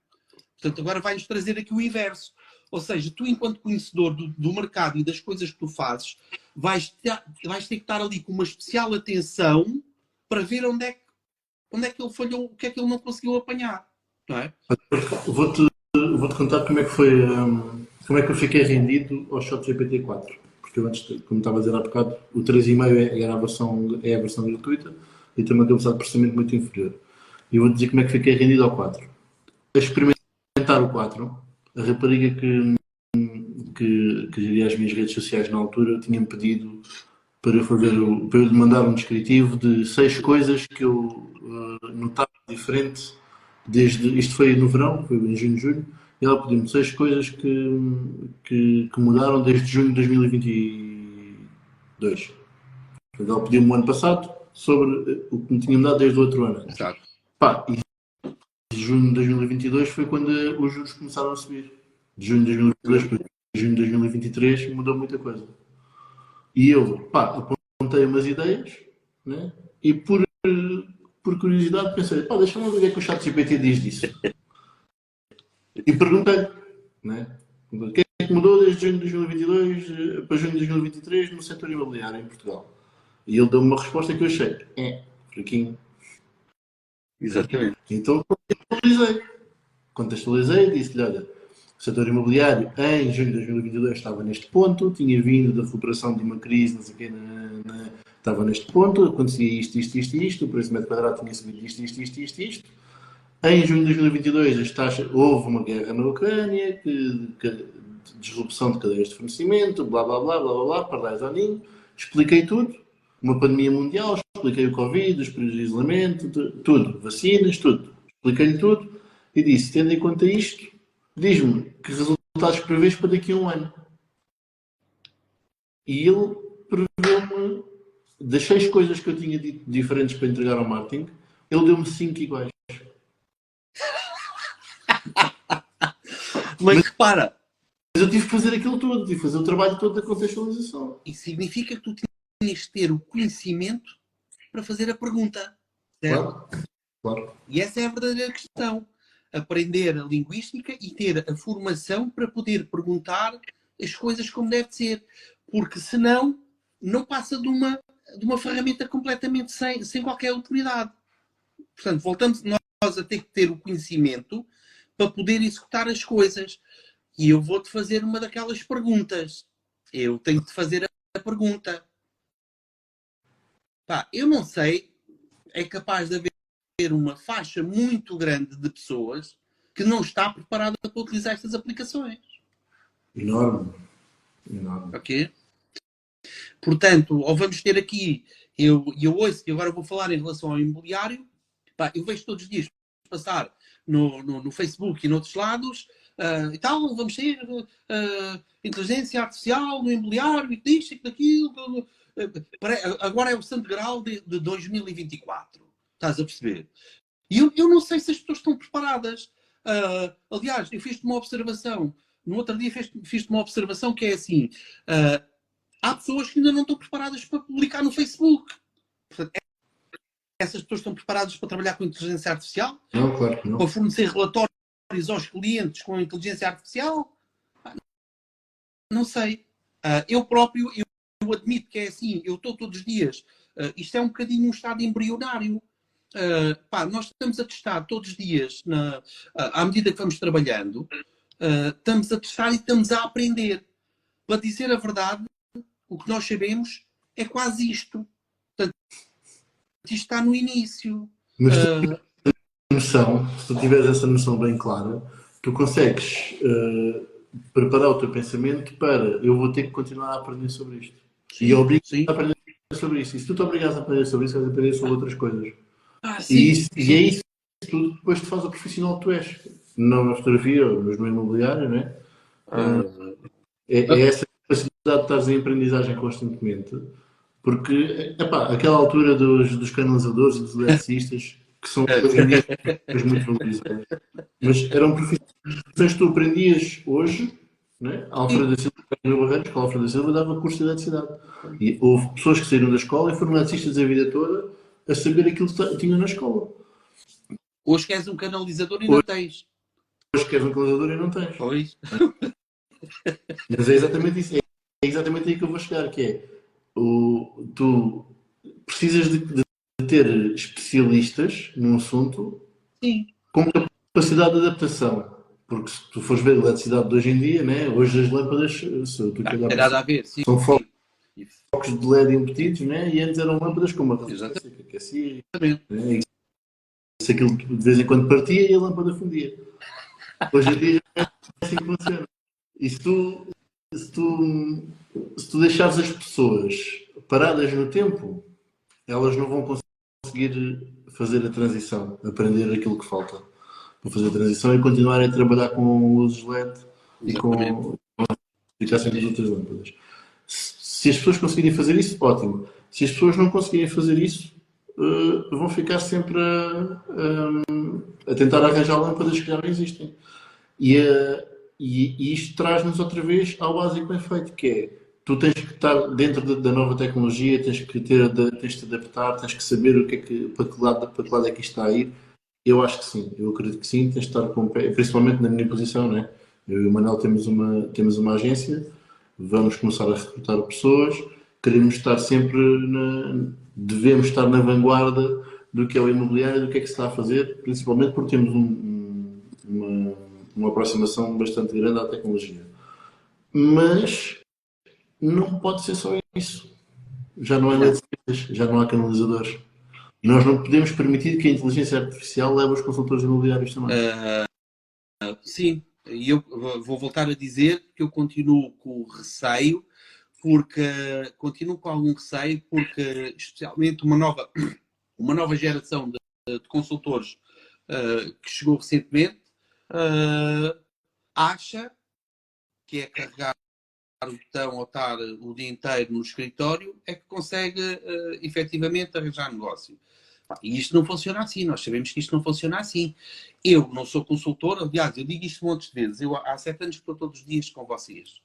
Portanto, agora vai-nos trazer aqui o inverso. Ou seja, tu, enquanto conhecedor do mercado e das coisas que tu fazes, vais ter que estar ali com uma especial atenção para ver onde é que ele falhou, o que é que ele não conseguiu apanhar. Não é? Vou-te contar como é que foi, como é que eu fiquei rendido ao ChatGPT 4. Porque eu antes, como estava a dizer há bocado, o 3,5 é a versão gratuita e tem uma capacidade de processamento muito inferior. E vou-te dizer como é que fiquei rendido ao 4. A experimentar o 4, a rapariga que geria as minhas redes sociais na altura tinha-me pedido para eu lhe mandar um descritivo de 6 coisas que eu notava diferente isto foi no verão, foi em junho, julho, e ela pediu-me 6 coisas que mudaram desde junho de 2022. Portanto, ela pediu-me o ano passado sobre o que me tinha mudado desde o outro ano. Exato. E junho de 2022 foi quando os juros começaram a subir. De junho de 2022 para junho de 2023 mudou muita coisa. E eu, apontei umas ideias, né? E por curiosidade pensei, deixa-me ver o que é que o ChatGPT diz disso. E perguntei, né? O que é que mudou desde junho de 2022 para junho de 2023 no setor imobiliário em Portugal? E ele deu-me uma resposta que eu achei, fraquinho. Exatamente. Então contextualizei e disse-lhe, olha, o setor imobiliário em junho de 2022 estava neste ponto, tinha vindo da recuperação de uma crise, não sei o quê, estava neste ponto, acontecia isto, o preço de metro quadrado tinha subido isto. Em junho de 2022 houve uma guerra na Ucrânia que disrupção de cadeias de fornecimento, blá blá blá blá blá, blá para 10 aninhos, expliquei tudo, uma pandemia mundial, expliquei o Covid, os períodos de isolamento, tudo, vacinas, tudo. Expliquei-lhe tudo e disse, tendo em conta isto, diz-me que resultados prevês para daqui a um ano. E ele preveu-me, das 6 coisas que eu tinha dito diferentes para entregar ao marketing, ele deu-me 5 iguais. Mas repara, mas eu tive que fazer aquilo todo, tive que fazer o trabalho todo da contextualização. Isso significa que tu tens de ter o conhecimento para fazer a pergunta. Certo? Claro. E essa é a verdadeira questão. Aprender a linguística e ter a formação para poder perguntar as coisas como deve ser. Porque senão não passa de uma ferramenta completamente sem qualquer utilidade. Portanto, voltamos nós a ter que ter o conhecimento para poder executar as coisas. E eu vou-te fazer uma daquelas perguntas. Eu tenho de fazer a pergunta. Pá, eu não sei, é capaz de haver uma faixa muito grande de pessoas que não está preparada para utilizar estas aplicações. Enorme. Ok? Portanto, ou vamos ter aqui, eu ouço que agora vou falar em relação ao imobiliário, pá, eu vejo todos os dias passar no Facebook e noutros lados, e tal, vamos ter inteligência artificial no imobiliário, e disto e daquilo. Agora é o santo grau de 2024. Estás a perceber? E eu não sei se as pessoas estão preparadas. Aliás, eu fiz-te uma observação. No outro dia fiz-te uma observação que é assim. Há pessoas que ainda não estão preparadas para publicar no Facebook. Portanto, essas pessoas estão preparadas para trabalhar com inteligência artificial? Não, claro que não. Para fornecer relatórios aos clientes com inteligência artificial? Não sei. Eu próprio, eu admito que é assim. Eu estou todos os dias. Isto é um bocadinho um estado embrionário. Nós estamos a testar todos os dias, à medida que vamos trabalhando, estamos a testar e estamos a aprender. Para dizer a verdade, o que nós sabemos é quase isto. Portanto, isto está no início. Mas noção, se tu tiveres essa noção bem clara, tu consegues preparar o teu pensamento para eu vou ter que continuar a aprender sobre isto. Sim, e obrigo a aprender sobre isso. E se tu te obrigas a aprender sobre isso, vais aprender sobre outras coisas. E é isso que tu depois te faz o profissional que tu és. Não na fotografia, mas no imobiliário, não é? É essa capacidade de estares em aprendizagem constantemente. Porque, aquela altura dos canalizadores e dos eletricistas, que são hoje em dia muito valorizadas, mas eram profissões que tu aprendias hoje, né? Alfredo da Silva, no Barreiros, que a Alfredo da Silva dava curso de eletricidade. E houve pessoas que saíram da escola e foram eletricistas a vida toda a saber aquilo que tinham na escola. Hoje queres um canalizador e não tens. Hoje queres um canalizador e não tens. Pois. Mas é exatamente isso. É exatamente aí que eu vou chegar, que é tu precisas de ter especialistas num assunto. Sim. Com capacidade de adaptação. Porque se tu fores ver a eletricidade de hoje em dia, né? Hoje as lâmpadas tem nada a ver, sim. São focos de LED embutidos, né? E antes eram lâmpadas com uma resistência que aquecia. Né? E se aquilo de vez em quando partia e a lâmpada fundia. Hoje em dia já é assim que funciona. E se tu deixares as pessoas paradas no tempo, elas não vão conseguir fazer a transição, aprender aquilo que falta para fazer a transição e continuar a trabalhar com luzes LED e com a aplicação das outras lâmpadas. Se as pessoas conseguirem fazer isso, ótimo. Se as pessoas não conseguirem fazer isso, vão ficar sempre a tentar arranjar lâmpadas que já não existem. E isto traz-nos outra vez ao básico bem feito, que é tu tens que estar dentro da nova tecnologia, tens que te adaptar, tens que saber o que é para que lado é que isto está a ir. Eu acho que sim, eu acredito que sim, tens de estar com pé, principalmente na minha posição, né? Eu e o Manel temos uma agência, vamos começar a recrutar pessoas, queremos estar sempre devemos estar na vanguarda do que é o imobiliário, do que é que se está a fazer, principalmente porque temos uma aproximação bastante grande à tecnologia. Mas não pode ser só isso. Já não há eletricistas, já não há canalizadores. E nós não podemos permitir que a inteligência artificial leve os consultores imobiliários também. Sim. E eu vou voltar a dizer que eu continuo com receio, porque continuo com algum receio, porque especialmente uma nova geração de consultores que chegou recentemente acha que é carregar o botão ou estar o dia inteiro no escritório é que consegue efetivamente arranjar negócio. E isto não funciona assim, nós sabemos que isto não funciona assim. Eu não sou consultor, aliás, eu digo isto montes de vezes. Eu há 7 anos que estou todos os dias com vocês.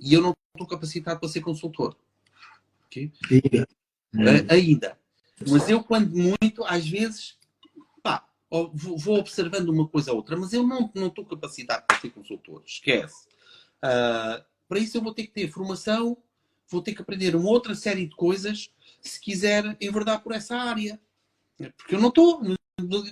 E eu não estou capacitado para ser consultor. Okay? Ainda. Mas eu, quando muito, às vezes, vou observando uma coisa ou outra, mas eu não estou capacitado para ser consultor. Esquece. Para isso eu vou ter que ter formação, vou ter que aprender uma outra série de coisas se quiser enverdar por essa área. Porque eu não estou,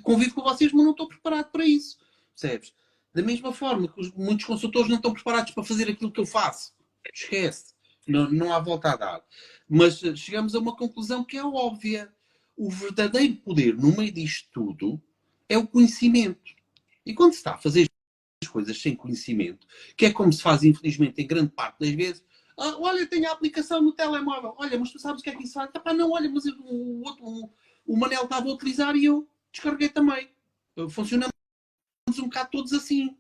convivo com vocês, mas não estou preparado para isso. Percebes? Da mesma forma que muitos consultores não estão preparados para fazer aquilo que eu faço. Esquece. Não há volta a dar. Mas chegamos a uma conclusão que é óbvia. O verdadeiro poder no meio disto tudo é o conhecimento. E quando se está a fazer as coisas sem conhecimento, que é como se faz, infelizmente, em grande parte das vezes, olha, tenho a aplicação no telemóvel. Olha, mas tu sabes o que é que isso faz? Não, olha, mas o Manel estava a utilizar e eu descarreguei também. Funcionamos um bocado todos assim.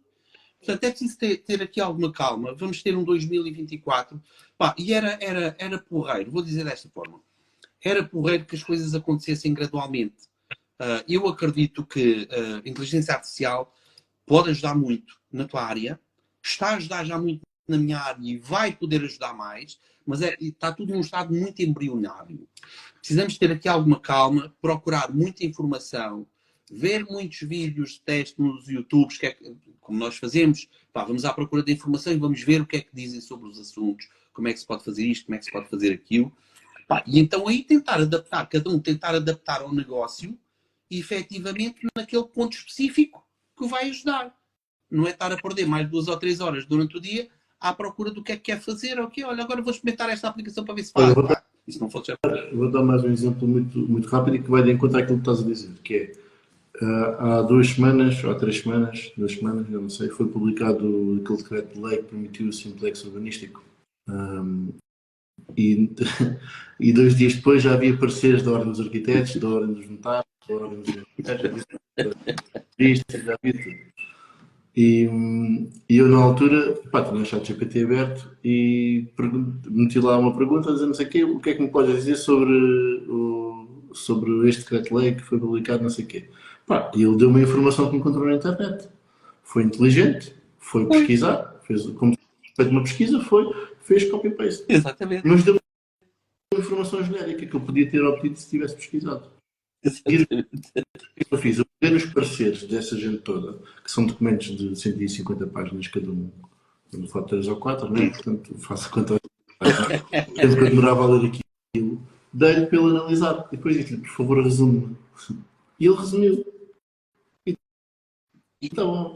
Portanto, é preciso ter aqui alguma calma. Vamos ter um 2024. E era porreiro, vou dizer desta forma. Era porreiro que as coisas acontecessem gradualmente. Eu acredito que a inteligência artificial pode ajudar muito na tua área, está a ajudar já muito na minha área e vai poder ajudar mais, mas está tudo num estado muito embrionário. Precisamos ter aqui alguma calma, procurar muita informação, ver muitos vídeos de teste nos YouTubes, como nós fazemos. Vamos à procura de informação e vamos ver o que é que dizem sobre os assuntos, como é que se pode fazer isto, como é que se pode fazer aquilo. E então aí tentar adaptar, cada um tentar adaptar ao negócio e efetivamente naquele ponto específico que o vai ajudar. Não é estar a perder mais 2 ou 3 horas durante o dia à procura do que é que quer fazer. Ok, olha, agora vou experimentar esta aplicação para ver se faz. Isso não funciona. Vou dar mais um exemplo muito, muito rápido e que vai de encontro àquilo que estás a dizer, que é há 2 semanas, ou há 3 semanas, 2 semanas, eu não sei, foi publicado aquele decreto de lei que permitiu o simplex urbanístico. E 2 dias depois já havia pareceres da Ordem dos Arquitetos, da Ordem dos Notários, da Ordem dos Arquitetos, já havia tudo. E eu, na altura, tinha o ChatGPT aberto e meti lá uma pergunta a dizer não sei o que é que me pode dizer sobre este decreto-lei que foi publicado, não sei o quê. E ele deu uma informação que encontrou na internet. Foi inteligente, foi pesquisar, fez uma pesquisa, fez copy-paste. Exatamente. Mas deu uma informação genérica que eu podia ter obtido se tivesse pesquisado. Eu fiz, eu peguei nos pareceres dessa gente toda, que são documentos de 150 páginas cada um, eu faço 3 ou 4, né? Portanto faço quanto tempo que eu demorava a ler aquilo, dei-lhe para ele analisar, e depois disse-lhe, por favor, resume-me. E ele resumiu. E está bom.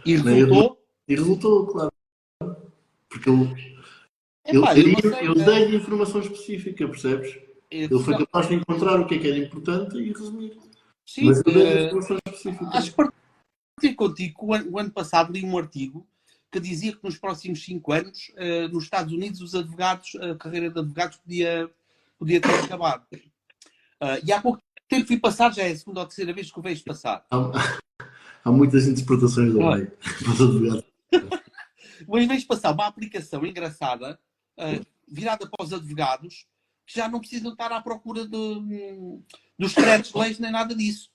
E resultou? E resultou, claro. Porque eu dei-lhe informação específica, percebes? Ele foi capaz de encontrar o que era importante e resumir. Sim, mas eu dei informação específica. Acho que partilho contigo que o ano passado li um artigo que dizia que nos próximos 5 anos, nos Estados Unidos, os advogados, a carreira de advogados podia ter acabado. E há pouco tempo fui passar, já é a segunda ou terceira vez que o vejo passar. Há muitas interpretações da lei para os advogados. Mas vejo passar uma aplicação engraçada, virada para os advogados, que já não precisam estar à procura dos decretos de leis nem nada disso.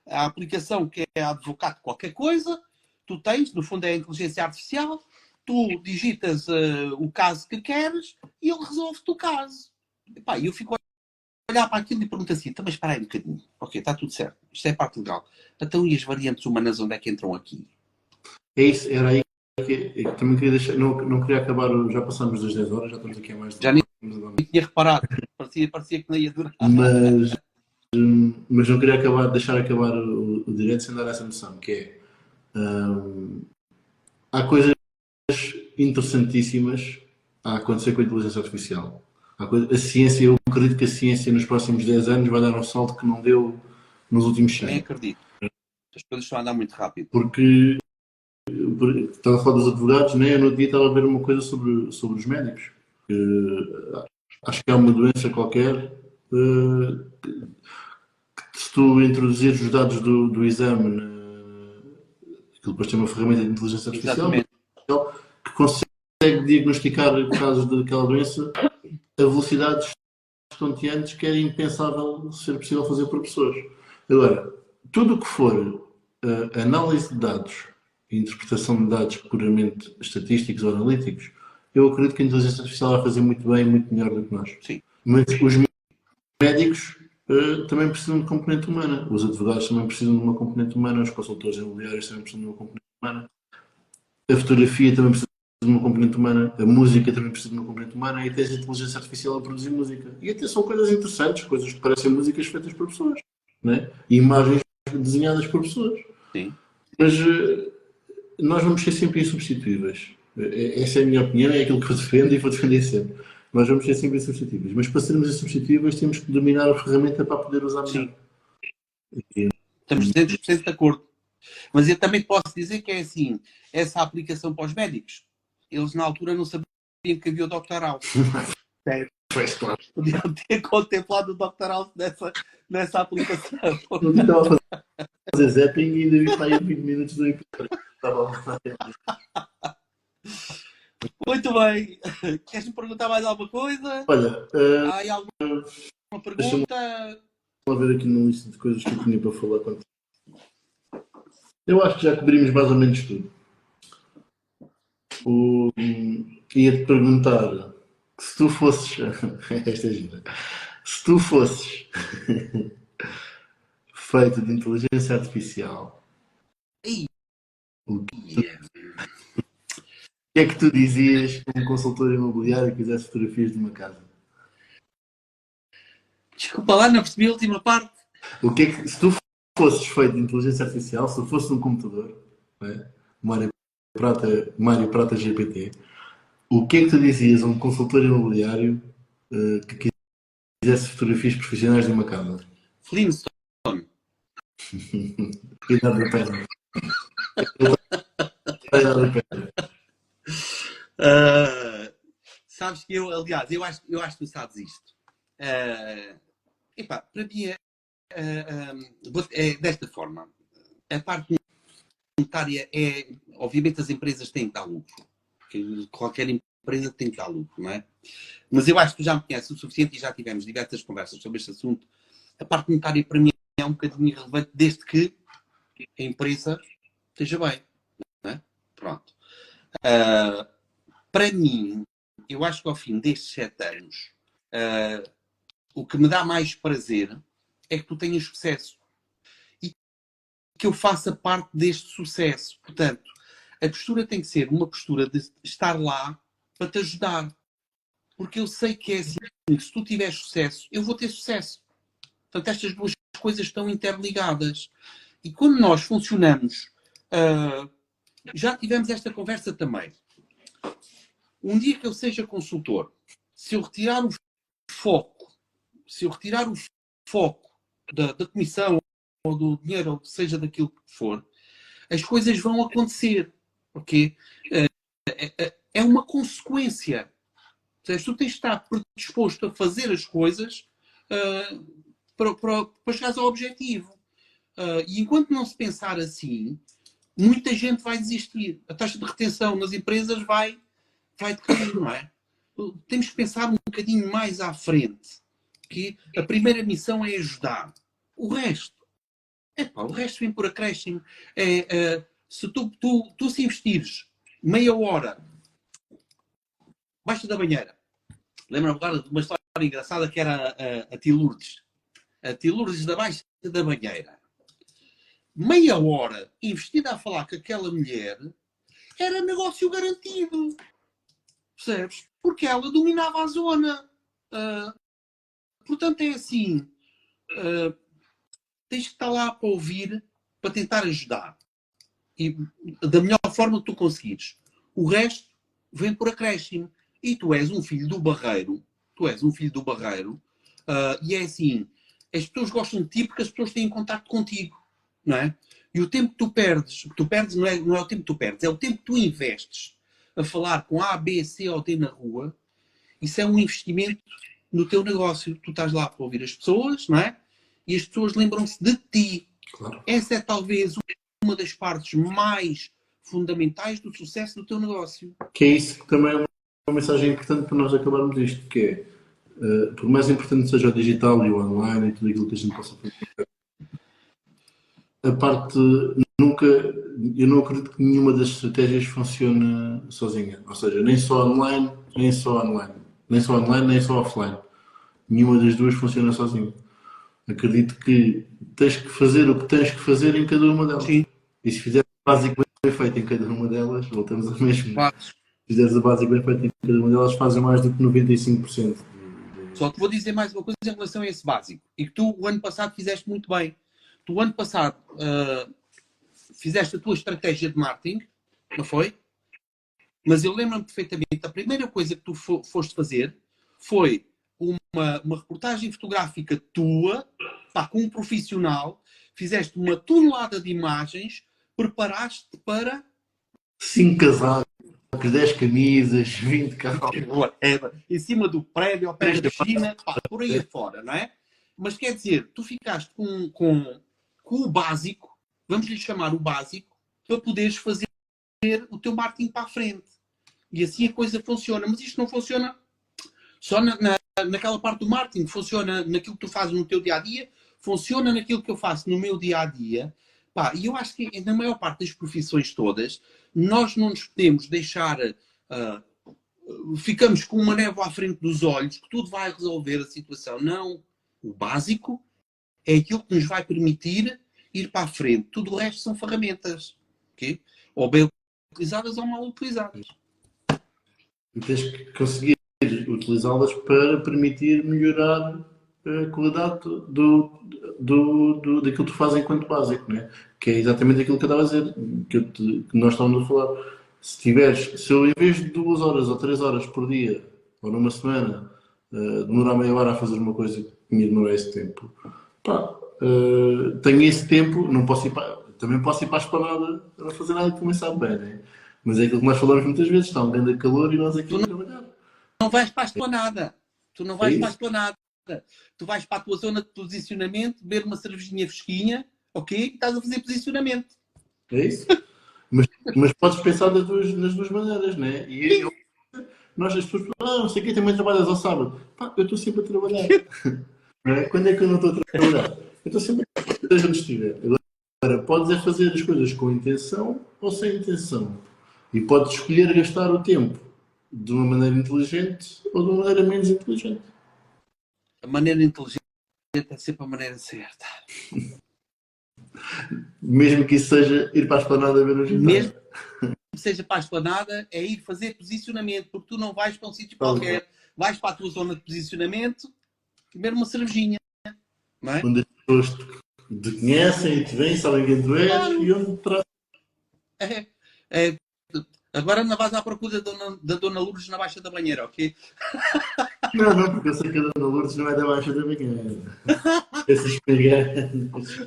A aplicação que é advogado qualquer coisa, tu tens, no fundo é a inteligência artificial, tu digitas o caso que queres e ele resolve-te o caso. E eu fico a olhar para aquilo e pergunto assim, mas espera aí um bocadinho. Ok, está tudo certo. Isto é a parte legal. Então e as variantes humanas onde é que entram aqui? É isso, era aí que também queria deixar, não queria acabar, já passamos das 10 horas, já estamos aqui a mais de já nem tinha reparado, parecia que não ia durar. Mas não queria deixar acabar o direito sem dar essa noção, que é há coisas interessantíssimas a acontecer com a inteligência artificial. A ciência, eu acredito que a ciência nos próximos 10 anos vai dar um salto que não deu nos últimos 100. Nem acredito. As coisas estão a andar muito rápido. Porque estava a falar dos advogados, né? Eu no dia estava a ver uma coisa sobre os médicos. Acho que há uma doença qualquer. Se tu introduzires os dados do exame, aquilo depois tem uma ferramenta de inteligência artificial que consegue diagnosticar casos daquela doença a velocidades estonteantes que era impensável ser possível fazer por pessoas. Agora, tudo o que for análise de dados e interpretação de dados puramente estatísticos ou analíticos, eu acredito que a inteligência artificial vai fazer muito bem e muito melhor do que nós. Sim. Mas os médicos também precisam de componente humana. Os advogados também precisam de uma componente humana. Os consultores imobiliários também precisam de uma componente humana. A fotografia também precisa de uma componente humana. A música também precisa de uma componente humana. E tens a inteligência artificial a produzir música. E até são coisas interessantes, coisas que parecem músicas feitas por pessoas, né? E imagens desenhadas por pessoas. Sim. Mas nós vamos ser sempre insubstituíveis. Essa é a minha opinião, é aquilo que eu defendo e vou defender sempre. Nós vamos ser sempre insubstituíveis. Mas para sermos insubstituíveis temos que dominar a ferramenta para poder usar melhor. Sim. Estamos 200% de acordo. Mas eu também posso dizer que é assim, essa aplicação para os médicos, eles na altura não sabiam que havia o Dr. House. Claro. Podiam ter contemplado o Dr. House nessa aplicação. Eu estava a fazer zapping e ainda vi para aí 20 minutos do episódio. Estava lá. Muito bem. Queres-me perguntar mais alguma coisa? Olha, há aí alguma pergunta? Vou ver aqui na lista de coisas que eu tinha para falar contigo. Eu acho que já cobrimos mais ou menos tudo. Ia-te perguntar se tu fosses. Esta é gira. Se tu fosses feito de inteligência artificial, o que é que tu dizias a um consultor imobiliário que fizesse fotografias de uma casa? Desculpa lá, não percebi a última parte. O que é que, se tu fosses feito de inteligência artificial, se tu fosses um computador, né? Mário Prata GPT, o que é que tu dizias a um consultor imobiliário que quisesse fotografias profissionais de uma casa? Flintstone. Cuidado da perna. Sabes que aliás, eu acho que tu sabes isto. Epá, para mim é desta forma. A parte monetária obviamente as empresas têm que dar lucro. Porque qualquer empresa tem que dar lucro, não é? Mas eu acho que tu já me conheces o suficiente e já tivemos diversas conversas sobre este assunto. A parte monetária para mim é um bocadinho irrelevante desde que a empresa esteja bem, não é? Pronto. Para mim, eu acho que ao fim destes 7 anos, o que me dá mais prazer é que tu tenhas sucesso e que eu faça parte deste sucesso. Portanto, a postura tem que ser uma postura de estar lá para te ajudar. Porque eu sei que é assim, que se tu tiveres sucesso, eu vou ter sucesso. Portanto, estas duas coisas estão interligadas. E quando nós funcionamos, já tivemos esta conversa também. Um dia que eu seja consultor, se eu retirar o foco da comissão ou do dinheiro, ou seja daquilo que for, as coisas vão acontecer. Ok? É uma consequência. Tu tens de estar predisposto a fazer as coisas para chegar ao objetivo. E enquanto não se pensar assim, muita gente vai desistir. A taxa de retenção nas empresas vai decair, não é? Temos que pensar um bocadinho mais à frente. Que a primeira missão é ajudar. O resto vem por acréscimo. Se tu se investires meia hora debaixo da banheira, lembra-me agora de uma história engraçada que era a Tia Lourdes. A Tia Lourdes debaixo da banheira. Meia hora investida a falar com aquela mulher era negócio garantido. Percebes? Porque ela dominava a zona. Portanto, é assim. Tens que estar lá para ouvir, para tentar ajudar. E da melhor forma que tu conseguires. O resto vem por acréscimo. E tu és um filho do barreiro. E é assim. As pessoas gostam de ti porque as pessoas têm contato contigo. não é? E o tempo que tu perdes não é o tempo que tu perdes, é o tempo que tu investes a falar com A, B, C ou D na rua. Isso é um investimento no teu negócio. Tu estás lá para ouvir as pessoas, não é? E as pessoas lembram-se de ti. Claro. Essa é talvez uma das partes mais fundamentais do sucesso do teu negócio. Que é isso que também é uma mensagem importante para nós acabarmos isto, que é, por mais importante seja o digital e o online e tudo aquilo que a gente possa fazer, a parte nunca, eu não acredito que nenhuma das estratégias funcione sozinha. Ou seja, nem só online, nem só online. Nem só online, nem só offline. Nenhuma das duas funciona sozinha. Acredito que tens que fazer o que tens que fazer em cada uma delas. Sim. E se fizeres o básico bem feito em cada uma delas, voltamos ao mesmo. Claro. Se fizeres o básico bem feito em cada uma delas, fazem mais do que 95%. Só te vou dizer mais uma coisa em relação a esse básico. E que tu, o ano passado, fizeste muito bem. Tu, o ano passado, fizeste a tua estratégia de marketing, não foi? Mas eu lembro-me perfeitamente, a primeira coisa que tu foste fazer foi uma reportagem fotográfica tua, pá, com um profissional, fizeste uma tonelada de imagens, preparaste para 5 casacos, 10 camisas, 20 carros. em cima do prédio, ao pé da piscina, pá, por aí afora, não é? Mas quer dizer, tu ficaste com o básico, vamos lhe chamar o básico, para poderes fazer o teu marketing para a frente. E assim a coisa funciona. Mas isto não funciona só naquela parte do marketing. Funciona naquilo que tu fazes no teu dia-a-dia, funciona naquilo que eu faço no meu dia-a-dia. Pá, e eu acho que na maior parte das profissões todas, nós não nos podemos deixar... ficamos com uma névoa à frente dos olhos, que tudo vai resolver a situação. Não. O básico é aquilo que nos vai permitir ir para a frente. Tudo o resto são ferramentas. Okay? Ou bem utilizadas ou mal utilizadas. E tens que conseguir utilizá-las para permitir melhorar a qualidade daquilo que tu fazes enquanto básico, não é? Que é exatamente aquilo que eu estava a dizer, que nós estávamos a falar. Se eu em vez de 2 horas ou 3 horas por dia, ou numa semana, demorar meia hora a fazer uma coisa que me demorou esse tempo, pá, tenho esse tempo, não posso ir também posso ir para a esplanada a não fazer nada que também sabe bem, não é? Mas é aquilo que nós falamos muitas vezes, está um grande calor e nós aqui a trabalhar. Não vais para a esplanada. Tu não vais É para a isso. esplanada. Tu vais para a tua zona de posicionamento, beber uma cervejinha fresquinha, ok? E estás a fazer posicionamento. É isso. Mas podes pensar nas duas maneiras, não é? E nós as pessoas, não sei o quê, também trabalhas ao sábado. Pá, eu estou sempre a trabalhar. Não é? Quando é que eu não estou a trabalhar? Eu estou sempre a trabalhar, seja onde estiver. Agora, podes é fazer as coisas com intenção ou sem intenção. E podes escolher gastar o tempo de uma maneira inteligente ou de uma maneira menos inteligente. A maneira inteligente é sempre a maneira certa. Mesmo que isso seja ir para a esplanada ver o jantar. Mesmo que seja para a esplanada, é ir fazer posicionamento, porque tu não vais para um sítio qualquer. Vais para a tua zona de posicionamento e beber uma cervejinha. Não é? Onde as pessoas te conhecem e te veem, sabem quem tu és e onde te tratam. Agora não vais à procura da Dona Lourdes na Baixa da Banheira, ok? Não, porque eu sei que a Dona Lourdes não é da Baixa da Manhã. Esses peganos.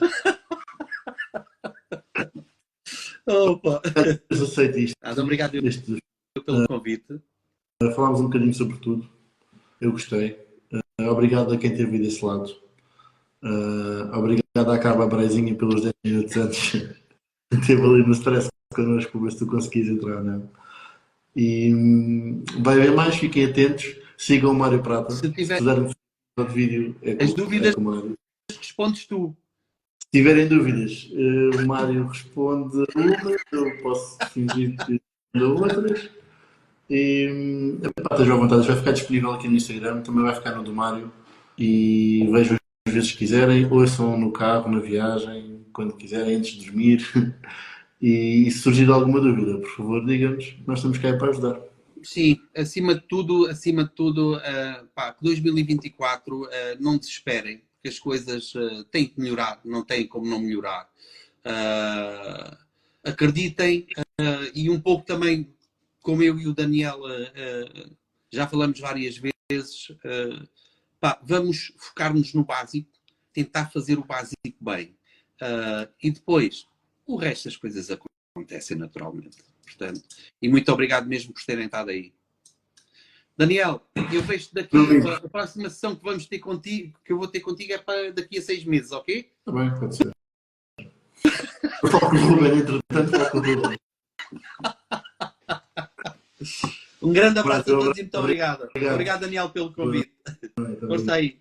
Opa! Eu aceito isto. Obrigado pelo convite. Falámos um bocadinho sobre tudo. Eu gostei. Obrigado a quem teve desse lado. Obrigado à Carla Brezinha pelos 10 minutos antes. Esteve ali no stress connosco para ver se tu conseguis entrar ou não. E vai haver mais, fiquem atentos. Sigam o Mário Prata. Se tiver o vídeo as dúvidas, com o Mário. respondes tu. Se tiverem dúvidas, o Mário responde uma, eu posso fingir que respondo outras. E estejam à vontade, vai ficar disponível aqui no Instagram, também vai ficar no do Mário. E vejam as vezes que quiserem, ouçam no carro, na viagem, quando quiserem, antes de dormir. E se surgir alguma dúvida, por favor, digam-nos, nós estamos cá para ajudar. Sim, acima de tudo, pá, 2024, não desesperem, porque as coisas têm que melhorar, não têm como não melhorar. Acreditem, e um pouco também, como eu e o Daniel já falamos várias vezes, pá, vamos focar-nos no básico, tentar fazer o básico bem. E depois, o resto das coisas acontecem naturalmente. Portanto, e muito obrigado mesmo por terem estado aí. Daniel, eu vejo daqui a próxima sessão que vamos ter contigo, que eu vou ter contigo, é para daqui a 6 meses, ok? Está bem, pode ser. Eu falo com o Ruben, entretanto, falo com o Ruben. Um grande abraço a todos e muito obrigado. Obrigado, Daniel, pelo convite. Força aí.